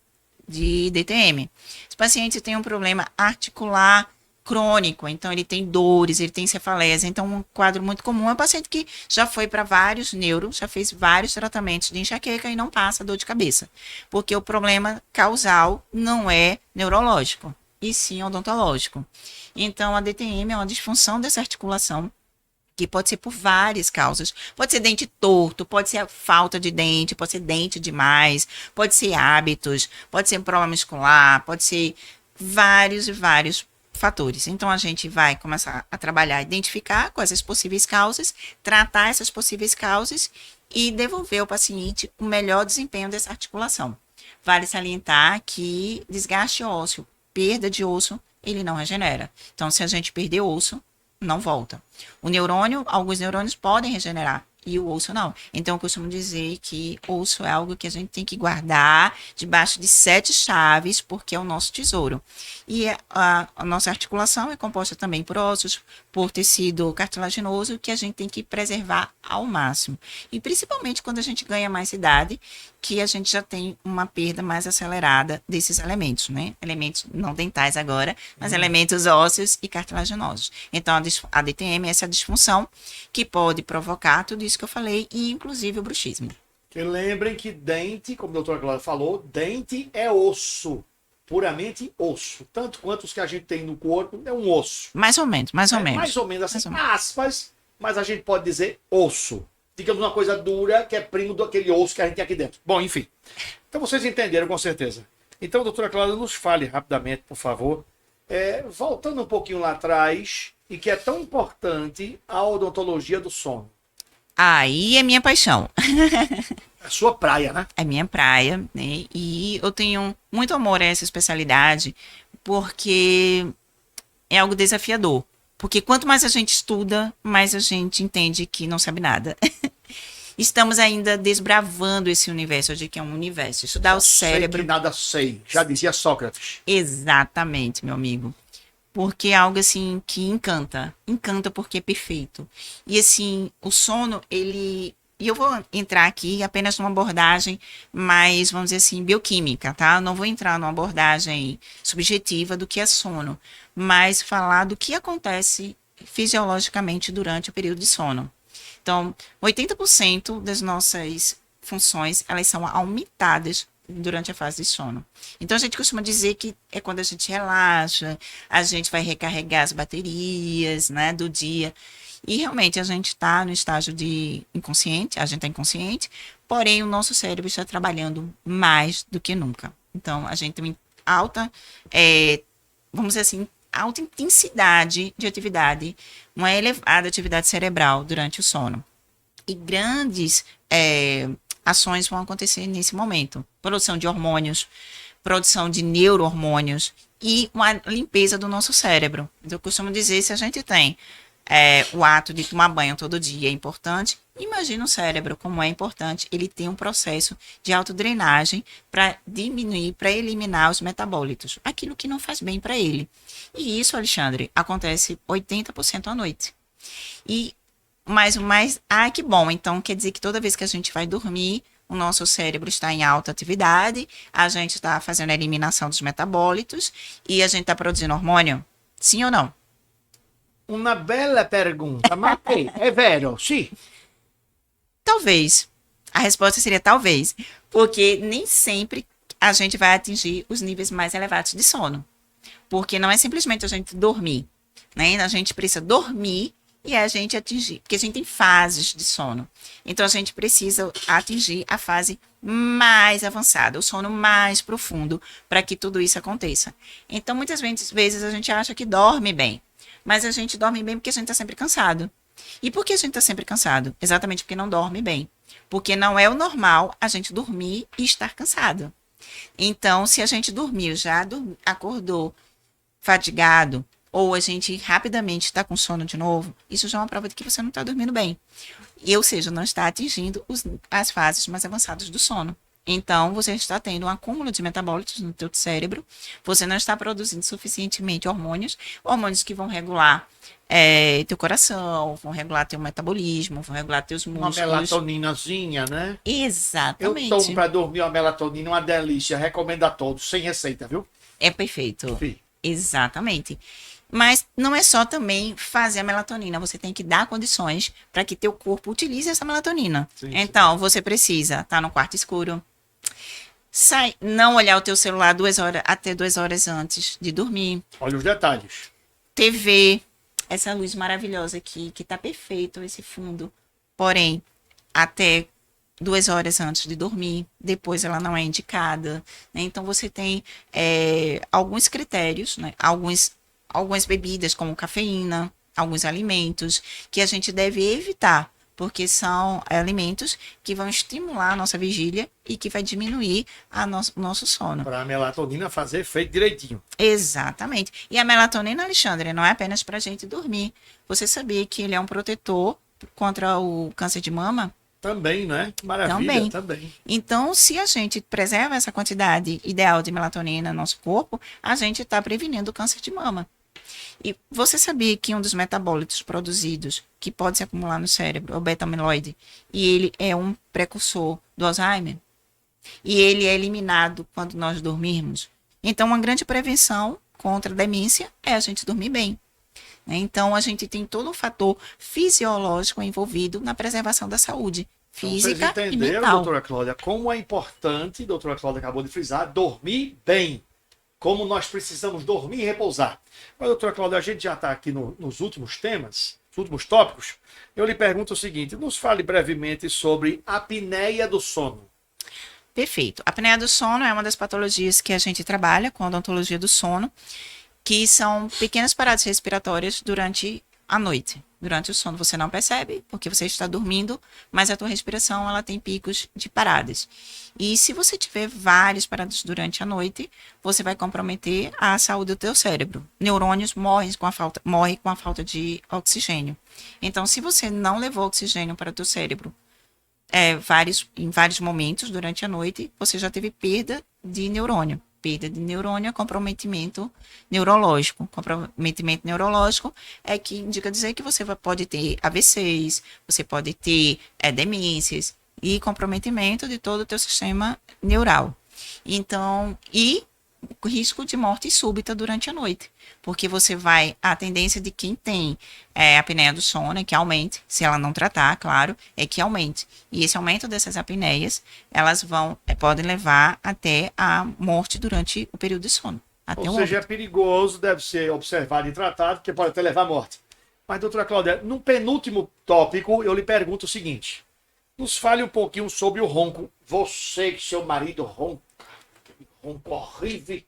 de DTM. Esse paciente tem um problema articular crônico, então ele tem dores, ele tem cefaleia. Então, um quadro muito comum é um paciente que já foi para vários neuros, já fez vários tratamentos de enxaqueca e não passa dor de cabeça, porque o problema causal não é neurológico, e sim odontológico. Então, a DTM é uma disfunção dessa articulação, que pode ser por várias causas. Pode ser dente torto, pode ser a falta de dente, pode ser dente demais, pode ser hábitos, pode ser um problema muscular, pode ser vários e vários fatores. Então, a gente vai começar a trabalhar, identificar quais as possíveis causas, tratar essas possíveis causas e devolver ao paciente o melhor desempenho dessa articulação. Vale salientar que desgaste ósseo, perda de osso, ele não regenera. Então, se a gente perder osso, não volta. O neurônio, alguns neurônios podem regenerar e o osso não. Então, eu costumo dizer que osso é algo que a gente tem que guardar debaixo de 7 chaves, porque é o nosso tesouro. E a nossa articulação é composta também por ossos, por tecido cartilaginoso, que a gente tem que preservar ao máximo. E principalmente quando a gente ganha mais idade, que a gente já tem uma perda mais acelerada desses elementos, né? Elementos não dentais agora, mas elementos ósseos e cartilaginosos. Então, a DTM é essa disfunção que pode provocar tudo isso que eu falei, e inclusive o bruxismo. E lembrem que dente, como a doutora Cláudia falou, dente é osso. Puramente osso. Tanto quanto os que a gente tem no corpo, é um osso. Mais ou menos, mais ou menos. Mais ou menos, assim, aspas, mas a gente pode dizer osso. Digamos uma coisa dura, que é primo daquele osso que a gente tem aqui dentro. Bom, enfim. Então vocês entenderam com certeza. Então, doutora Cláudia, nos fale rapidamente, por favor. Voltando um pouquinho lá atrás, e que é tão importante a odontologia do sono. Aí é minha paixão. É a sua praia, né? É minha praia, né? E eu tenho muito amor a essa especialidade, porque é algo desafiador. Porque quanto mais a gente estuda, mais a gente entende que não sabe nada. Estamos ainda desbravando esse universo, eu digo que é um universo. Estudar o Sei cérebro. que nada sei, já dizia Sócrates. Exatamente, meu amigo. Porque é algo assim que encanta. Encanta porque é perfeito. E assim, o sono, ele. E eu vou entrar aqui apenas numa abordagem mais, vamos dizer assim, bioquímica, tá? Eu não vou entrar numa abordagem subjetiva do que é sono, mas falar do que acontece fisiologicamente durante o período de sono. Então, 80% das nossas funções, elas são aumentadas durante a fase de sono. Então, a gente costuma dizer que é quando a gente relaxa, a gente vai recarregar as baterias, né, do dia. E realmente a gente está no estágio de inconsciente, a gente está inconsciente, porém o nosso cérebro está trabalhando mais do que nunca. Então, a gente tem alta, vamos dizer assim, alta intensidade de atividade, uma elevada atividade cerebral durante o sono. E grandes ações vão acontecer nesse momento. Produção de hormônios, produção de neurohormônios e uma limpeza do nosso cérebro. Então, eu costumo dizer, se a gente tem o ato de tomar banho todo dia é importante, imagina o cérebro como é importante ele tem um processo de autodrenagem para diminuir, para eliminar os metabólitos, aquilo que não faz bem para ele. E isso, Alexandre, acontece 80% à noite. E mas o mais, que bom, então quer dizer que toda vez que a gente vai dormir, o nosso cérebro está em alta atividade, a gente está fazendo a eliminação dos metabólitos e a gente está produzindo hormônio? Sim ou não? Una bella pergunta, ma è vero, sì. Talvez. A resposta seria talvez, porque nem sempre a gente vai atingir os níveis mais elevados de sono. Porque não é simplesmente a gente dormir, né? A gente precisa dormir e a gente atingir, porque a gente tem fases de sono. Então a gente precisa atingir a fase mais avançada, o sono mais profundo, para que tudo isso aconteça. Então muitas vezes a gente acha que dorme bem, mas a gente dorme bem porque a gente está sempre cansado. E por que a gente está sempre cansado? Exatamente porque não dorme bem. Porque não é o normal a gente dormir e estar cansado. Então, se a gente dormiu, acordou fadigado, ou a gente rapidamente está com sono de novo, isso já é uma prova de que você não está dormindo bem. Ou seja, não está atingindo as fases mais avançadas do sono. Então, você está tendo um acúmulo de metabólitos no teu cérebro, você não está produzindo suficientemente hormônios que vão regular teu coração, vão regular teu metabolismo, vão regular teus músculos. Uma melatoninazinha, né? Exatamente. Eu tomo para dormir uma melatonina, uma delícia, recomendo a todos, sem receita, viu? É perfeito. Sim. Exatamente. Mas não é só também fazer a melatonina, você tem que dar condições para que teu corpo utilize essa melatonina. Sim, então, você precisa estar no quarto escuro, não olhar o teu celular até 2 horas antes de dormir. Olha os detalhes. TV, essa luz maravilhosa aqui, que tá perfeito esse fundo. Porém, até 2 horas antes de dormir, depois ela não é indicada, né? Então você tem alguns critérios, né? Algumas bebidas como cafeína, alguns alimentos que a gente deve evitar, porque são alimentos que vão estimular a nossa vigília e que vai diminuir o nosso sono. Para a melatonina fazer efeito direitinho. Exatamente. E a melatonina, Alexandre, não é apenas para a gente dormir. Você sabia que ele é um protetor contra o câncer de mama? Também, né? Maravilha, também. Então, se a gente preserva essa quantidade ideal de melatonina no nosso corpo, a gente está prevenindo o câncer de mama. E você sabia que um dos metabólitos produzidos que pode se acumular no cérebro é o beta-amiloide, e ele é um precursor do Alzheimer? E ele é eliminado quando nós dormirmos. Então, uma grande prevenção contra a demência é a gente dormir bem. Então, a gente tem todo um fator fisiológico envolvido na preservação da saúde física então, vocês e entenderam, mental. doutora Cláudia, como é importante, doutora Cláudia acabou de frisar, dormir bem. Como nós precisamos dormir e repousar. Mas, doutora Cláudia, a gente já está aqui nos últimos temas, nos últimos tópicos. Eu lhe pergunto o seguinte, nos fale brevemente sobre a apneia do sono. Perfeito. A apneia do sono é uma das patologias que a gente trabalha com a odontologia do sono, que são pequenas paradas respiratórias durante à noite. Durante o sono você não percebe, porque você está dormindo, mas a tua respiração ela tem picos de paradas. E se você tiver várias paradas durante a noite, você vai comprometer a saúde do teu cérebro. Neurônios morrem com a falta de oxigênio. Então, se você não levou oxigênio para o teu cérebro em vários momentos durante a noite, você já teve perda de neurônio. Perda de neurônio é comprometimento neurológico. Comprometimento neurológico é que indica dizer que você pode ter AVCs, você pode ter demências e comprometimento de todo o teu sistema neural. Então, e risco de morte súbita durante a noite, porque a tendência de quem tem a apneia do sono é que aumente, se ela não tratar, claro, é que aumente. E esse aumento dessas apneias, elas podem levar até a morte durante o período de sono. Ou seja, é perigoso, deve ser observado e tratado, porque pode até levar à morte. Mas, doutora Cláudia, no penúltimo tópico, eu lhe pergunto o seguinte. Nos fale um pouquinho sobre o ronco. Você que seu marido ronca, ronco horrível,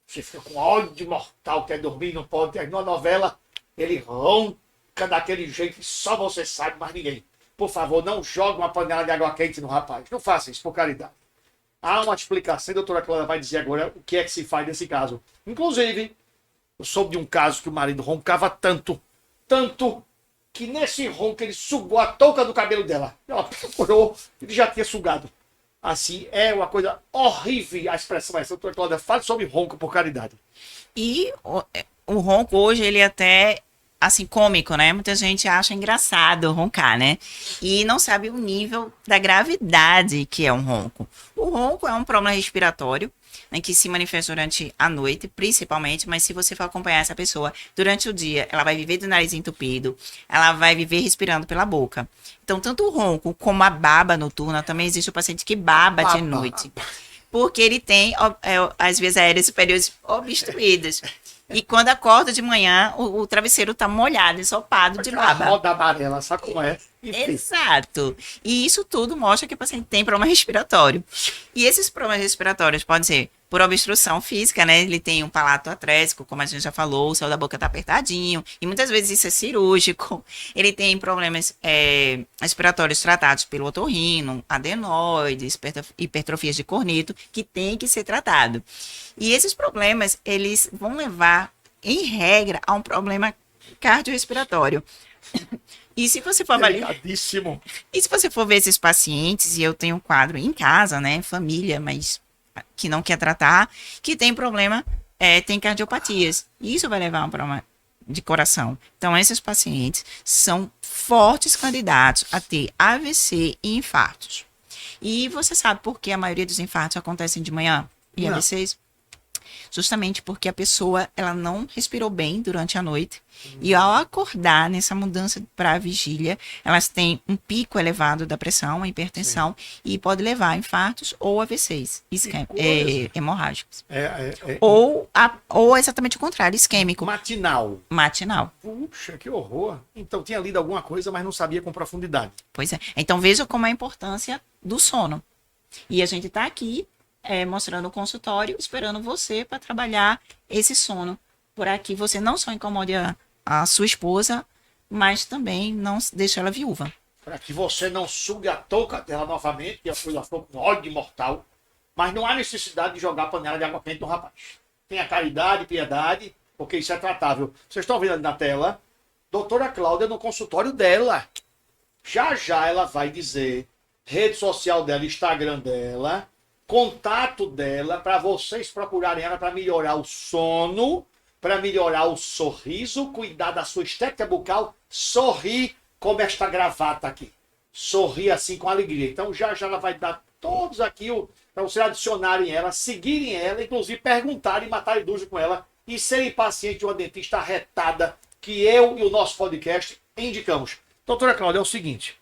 você fica com ódio mortal, quer dormir, não pode. Na novela, ele ronca daquele jeito que só você sabe, mas ninguém. Por favor, não jogue uma panela de água quente no rapaz. Não faça isso, por caridade. Há uma explicação, a doutora Cláudia vai dizer agora o que é que se faz nesse caso. Inclusive, eu soube de um caso que o marido roncava tanto, que nesse ronco ele sugou a touca do cabelo dela. Ela procurou, ele já tinha sugado. Assim, é uma coisa horrível a expressão essa. Doutora Cláudia, fale sobre ronco, por caridade. E o ronco hoje, ele é até, assim, cômico, né? Muita gente acha engraçado roncar, né? E não sabe o nível da gravidade que é um ronco. O ronco é um problema respiratório, né, que se manifesta durante a noite, principalmente, mas se você for acompanhar essa pessoa durante o dia, ela vai viver do nariz entupido, ela vai viver respirando pela boca. Então, tanto o ronco como a baba noturna, também existe o paciente que baba de noite, porque ele tem as vias aéreas superiores obstruídas. E quando acorda de manhã, o travesseiro tá molhado, ensopado de baba. Roda amarela, sabe como é? Enfim. Exato. E isso tudo mostra que o paciente tem problema respiratório. E esses problemas respiratórios podem ser por obstrução física, né? Ele tem um palato atrésico, como a gente já falou, o céu da boca tá apertadinho, e muitas vezes isso é cirúrgico. Ele tem problemas respiratórios tratados pelo otorrino, adenoides, hipertrofias de corneto, que tem que ser tratado. E esses problemas, eles vão levar, em regra, a um problema cardiorrespiratório. E se você for avaliar, e se você for ver esses pacientes, e eu tenho um quadro em casa, né, família, mas que não quer tratar, que tem problema, tem cardiopatias. E isso vai levar a um problema de coração. Então, esses pacientes são fortes candidatos a ter AVC e infartos. E você sabe por que a maioria dos infartos acontecem de manhã e AVCs? Justamente porque a pessoa ela não respirou bem durante a noite e ao acordar nessa mudança para a vigília, elas têm um pico elevado da pressão, a hipertensão, e pode levar a infartos ou AVCs hemorrágicos. Ou exatamente o contrário, isquêmico. Matinal. Puxa, que horror. Então tinha lido alguma coisa, mas não sabia com profundidade. Pois é. Então veja como é a importância do sono. E a gente está aqui mostrando o consultório, esperando você para trabalhar esse sono, para que você não só incomode a sua esposa, mas também não deixe ela viúva. Para que você não sugue a touca dela novamente, que a coisa ficou com ódio mortal, mas não há necessidade de jogar a panela de água quente no rapaz. Tenha caridade, piedade, porque isso é tratável. Vocês estão vendo ali na tela, doutora Cláudia no consultório dela. Já já ela vai dizer rede social dela, Instagram dela, contato dela, para vocês procurarem ela para melhorar o sono, para melhorar o sorriso, cuidar da sua estética bucal, sorrir como esta gravata aqui. Sorrir assim com alegria. Então já já ela vai dar todos aqui para vocês adicionarem ela, seguirem ela, inclusive perguntarem, matarem dúvida com ela e serem pacientes de uma dentista arretada que eu e o nosso podcast indicamos. Doutora Cláudia, é o seguinte,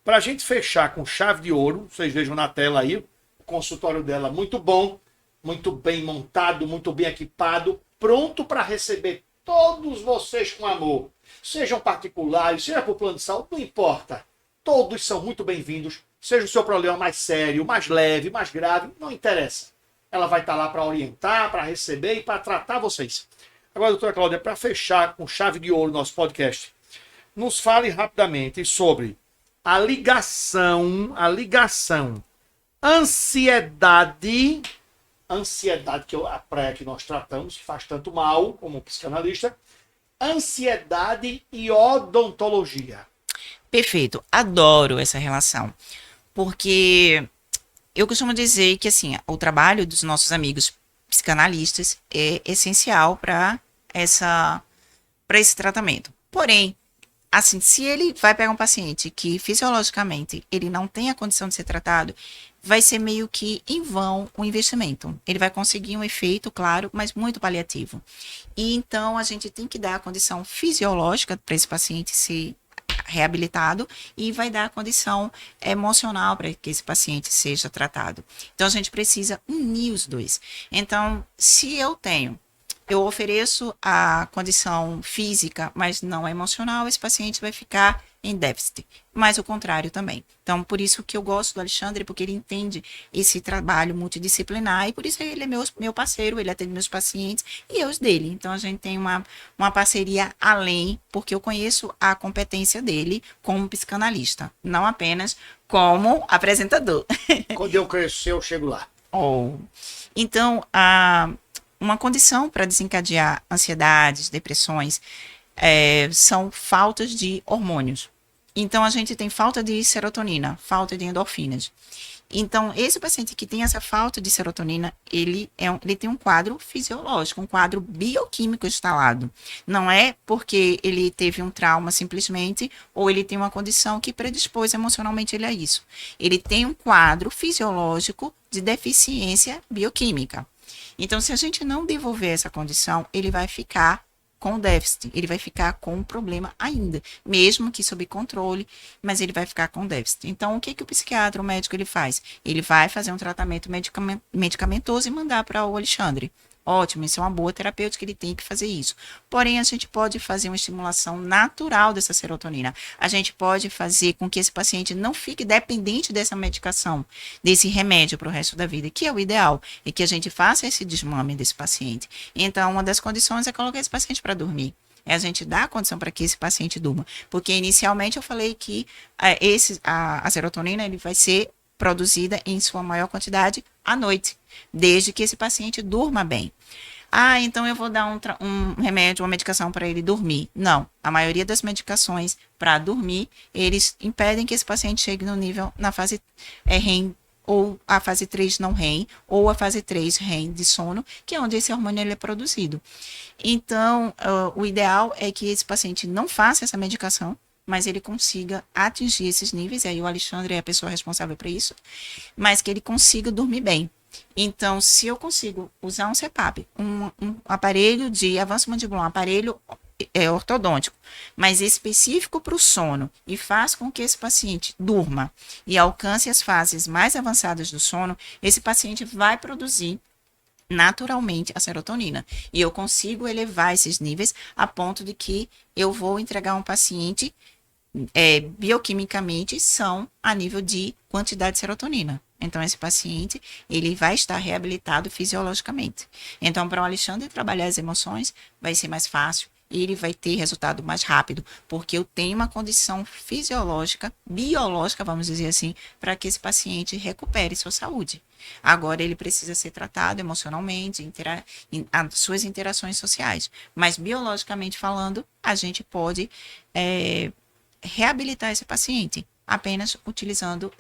para a gente fechar com chave de ouro, vocês vejam na tela aí, consultório dela muito bom, muito bem montado, muito bem equipado, pronto para receber todos vocês com amor. Sejam particulares, seja por plano de saúde, não importa. Todos são muito bem-vindos. Seja o seu problema mais sério, mais leve, mais grave, não interessa. Ela vai estar lá para orientar, para receber e para tratar vocês. Agora, doutora Cláudia, para fechar com chave de ouro nosso podcast, nos fale rapidamente sobre a ligação, ansiedade, que é a praia que nós tratamos, que faz tanto mal como psicanalista, ansiedade e odontologia. Perfeito, adoro essa relação, porque eu costumo dizer que assim, o trabalho dos nossos amigos psicanalistas é essencial para esse tratamento. Porém, assim, se ele vai pegar um paciente que fisiologicamente ele não tem a condição de ser tratado, vai ser meio que em vão o investimento. Ele vai conseguir um efeito, claro, mas muito paliativo. E então a gente tem que dar a condição fisiológica para esse paciente ser reabilitado e vai dar a condição emocional para que esse paciente seja tratado. Então a gente precisa unir os dois. Então, se eu ofereço a condição física, mas não emocional, esse paciente vai ficar em déficit. Mas o contrário também. Então, por isso que eu gosto do Alexandre, porque ele entende esse trabalho multidisciplinar e por isso ele é meu parceiro, ele atende meus pacientes e eu os dele. Então, a gente tem uma parceria além, porque eu conheço a competência dele como psicanalista, não apenas como apresentador. Quando eu crescer, eu chego lá. Oh. Então, uma condição para desencadear ansiedades, depressões, são faltas de hormônios. Então, a gente tem falta de serotonina, falta de endorfinas. Então, esse paciente que tem essa falta de serotonina, ele tem um quadro fisiológico, um quadro bioquímico instalado. Não é porque ele teve um trauma simplesmente, ou ele tem uma condição que predispôs emocionalmente ele a isso. Ele tem um quadro fisiológico de deficiência bioquímica. Então, se a gente não devolver essa condição, ele vai ficar com déficit, ele vai ficar com um problema ainda, mesmo que sob controle, mas ele vai ficar com déficit. Então, o que o psiquiatra, o médico, ele faz? Ele vai fazer um tratamento medicamentoso e mandar para o Alexandre. Ótimo, isso é uma boa terapêutica, ele tem que fazer isso. Porém, a gente pode fazer uma estimulação natural dessa serotonina. A gente pode fazer com que esse paciente não fique dependente dessa medicação, desse remédio para o resto da vida, que é o ideal, e que a gente faça esse desmame desse paciente. Então, uma das condições é colocar esse paciente para dormir. É a gente dar a condição para que esse paciente durma. Porque inicialmente eu falei que a serotonina ele vai ser produzida em sua maior quantidade à noite, desde que esse paciente durma bem. Então eu vou dar um remédio, uma medicação para ele dormir. Não, a maioria das medicações para dormir, eles impedem que esse paciente chegue no nível, na fase REM, ou a fase 3 não REM, ou a fase 3 REM de sono, que é onde esse hormônio ele é produzido. Então, o ideal é que esse paciente não faça essa medicação, mas ele consiga atingir esses níveis, e aí o Alexandre é a pessoa responsável por isso, mas que ele consiga dormir bem. Então, se eu consigo usar um CPAP, um aparelho de avanço mandibular, um aparelho ortodôntico, mas específico para o sono, e faz com que esse paciente durma e alcance as fases mais avançadas do sono, esse paciente vai produzir naturalmente a serotonina. E eu consigo elevar esses níveis a ponto de que eu vou entregar um paciente bioquimicamente são a nível de quantidade de serotonina. Então, esse paciente, ele vai estar reabilitado fisiologicamente. Então, para o Alexandre trabalhar as emoções, vai ser mais fácil e ele vai ter resultado mais rápido, porque eu tenho uma condição fisiológica, biológica, vamos dizer assim, para que esse paciente recupere sua saúde. Agora, ele precisa ser tratado emocionalmente, as suas interações sociais. Mas, biologicamente falando, a gente pode reabilitar esse paciente apenas utilizando,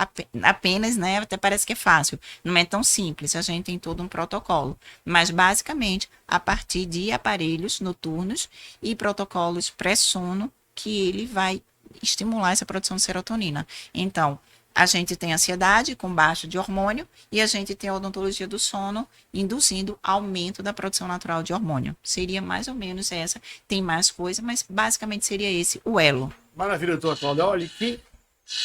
né, até parece que é fácil, não é tão simples, a gente tem todo um protocolo, mas basicamente a partir de aparelhos noturnos e protocolos pré-sono que ele vai estimular essa produção de serotonina. Então, a gente tem ansiedade com baixa de hormônio e a gente tem a odontologia do sono induzindo aumento da produção natural de hormônio. Seria mais ou menos essa, tem mais coisa, mas basicamente seria esse o elo. Maravilha, doutora Cláudia. Olha que,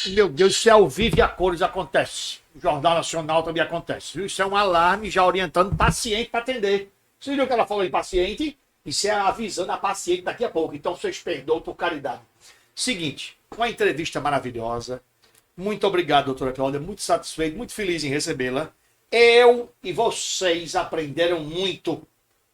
meu Deus, isso é ao vivo e a cores acontece. O Jornal Nacional também acontece. Viu? Isso é um alarme já orientando o paciente para atender. Você viu que ela falou em paciente? Isso é avisando a paciente daqui a pouco. Então, vocês perdoam por caridade. Seguinte, uma entrevista maravilhosa. Muito obrigado, doutora Cláudia. Muito satisfeito, muito feliz em recebê-la. Eu e vocês aprenderam muito.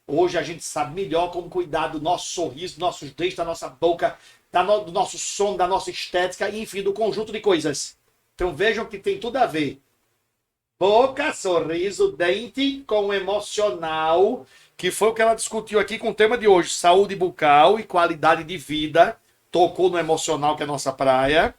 Hoje a gente sabe melhor como cuidar do nosso sorriso, dos nossos dentes, da nossa boca, do nosso som, da nossa estética, enfim, do conjunto de coisas. Então vejam que tem tudo a ver. Boca, sorriso, dente com emocional, que foi o que ela discutiu aqui com o tema de hoje, saúde bucal e qualidade de vida. Tocou no emocional, que é a nossa praia.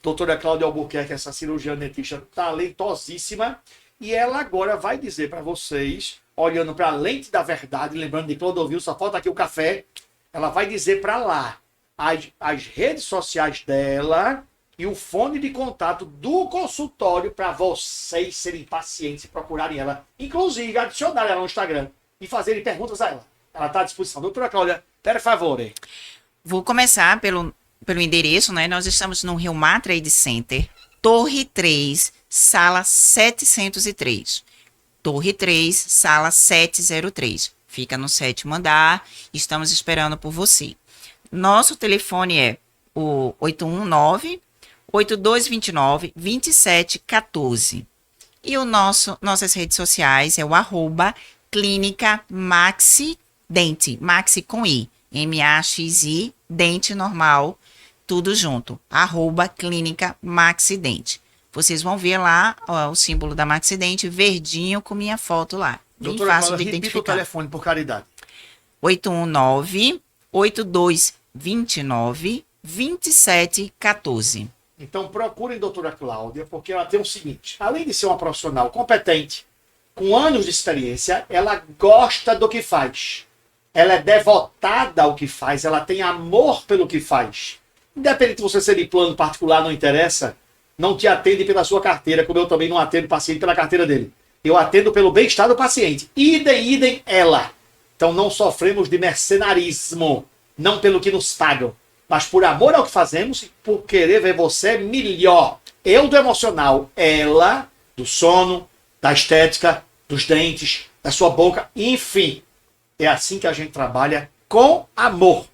Doutora Cláudia Albuquerque, essa cirurgiã dentista talentosíssima. E ela agora vai dizer para vocês, olhando para a lente da verdade, lembrando de Clodovil, só falta aqui o café, ela vai dizer para lá as redes sociais dela e o fone de contato do consultório para vocês serem pacientes e procurarem ela. Inclusive, adicionar ela no Instagram e fazerem perguntas a ela. Ela está à disposição. Doutora Cláudia, per favore. Vou começar pelo endereço, né? Nós estamos no Rio Mar Trade Center, Torre 3, sala 703. Torre 3, sala 703. Fica no 7º andar. Estamos esperando por você. Nosso telefone é o 819-8229-2714. E nossas redes sociais é o @Clínica Maxi Dente. Maxi com I. MAXI, dente normal, tudo junto. @Clínica Maxi Dente. Vocês vão ver lá o símbolo da Maxi Dente, verdinho, com minha foto lá. Bem Doutora fácil Cláudia, de repita identificar. o telefone, por caridade. 819-8229-2714. Então procurem doutora Cláudia, porque ela tem o seguinte, além de ser uma profissional competente, com anos de experiência, ela gosta do que faz. Ela é devotada ao que faz, ela tem amor pelo que faz. Independente de você ser de plano particular, não interessa, não te atende pela sua carteira, como eu também não atendo o paciente pela carteira dele. Eu atendo pelo bem-estar do paciente. Idem ela. Então não sofremos de mercenarismo, não pelo que nos pagam, mas por amor ao que fazemos e por querer ver você melhor. Eu do emocional, ela do sono, da estética, dos dentes, da sua boca, enfim. É assim que a gente trabalha com amor.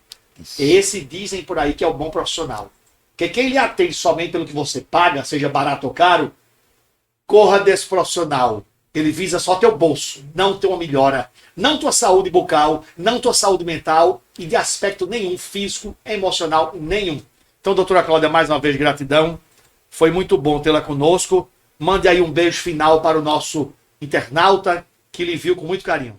Esse dizem por aí que é o bom profissional. Porque quem lhe atende somente pelo que você paga, seja barato ou caro, corra desse profissional. Ele visa só teu bolso, não tua melhora, não tua saúde bucal, não tua saúde mental e de aspecto nenhum, físico, emocional, nenhum. Então, doutora Cláudia, mais uma vez, gratidão. Foi muito bom tê-la conosco. Mande aí um beijo final para o nosso internauta que lhe viu com muito carinho.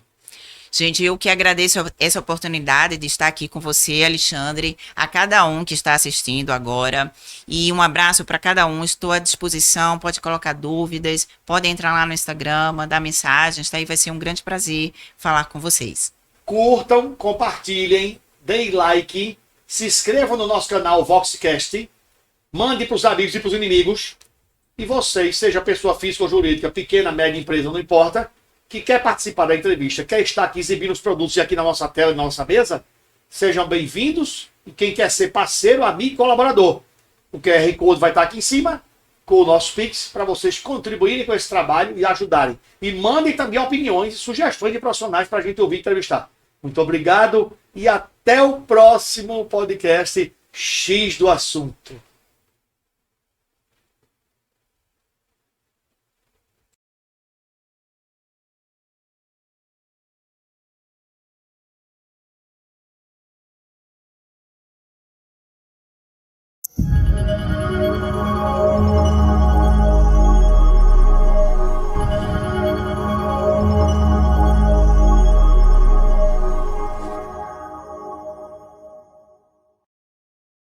Gente, eu que agradeço essa oportunidade de estar aqui com você, Alexandre, a cada um que está assistindo agora. E um abraço para cada um. Estou à disposição, pode colocar dúvidas, pode entrar lá no Instagram, mandar mensagens, tá? Aí vai ser um grande prazer falar com vocês. Curtam, compartilhem, deem like, se inscrevam no nosso canal Voxcast, mande para os amigos e para os inimigos. E vocês, seja pessoa física ou jurídica, pequena, média empresa, não importa, que quer participar da entrevista, quer estar aqui exibindo os produtos aqui na nossa tela e na nossa mesa, sejam bem-vindos. E quem quer ser parceiro, amigo e colaborador, o QR Code vai estar aqui em cima com o nosso Pix para vocês contribuírem com esse trabalho e ajudarem. E mandem também opiniões e sugestões de profissionais para a gente ouvir e entrevistar. Muito obrigado e até o próximo podcast X do Assunto.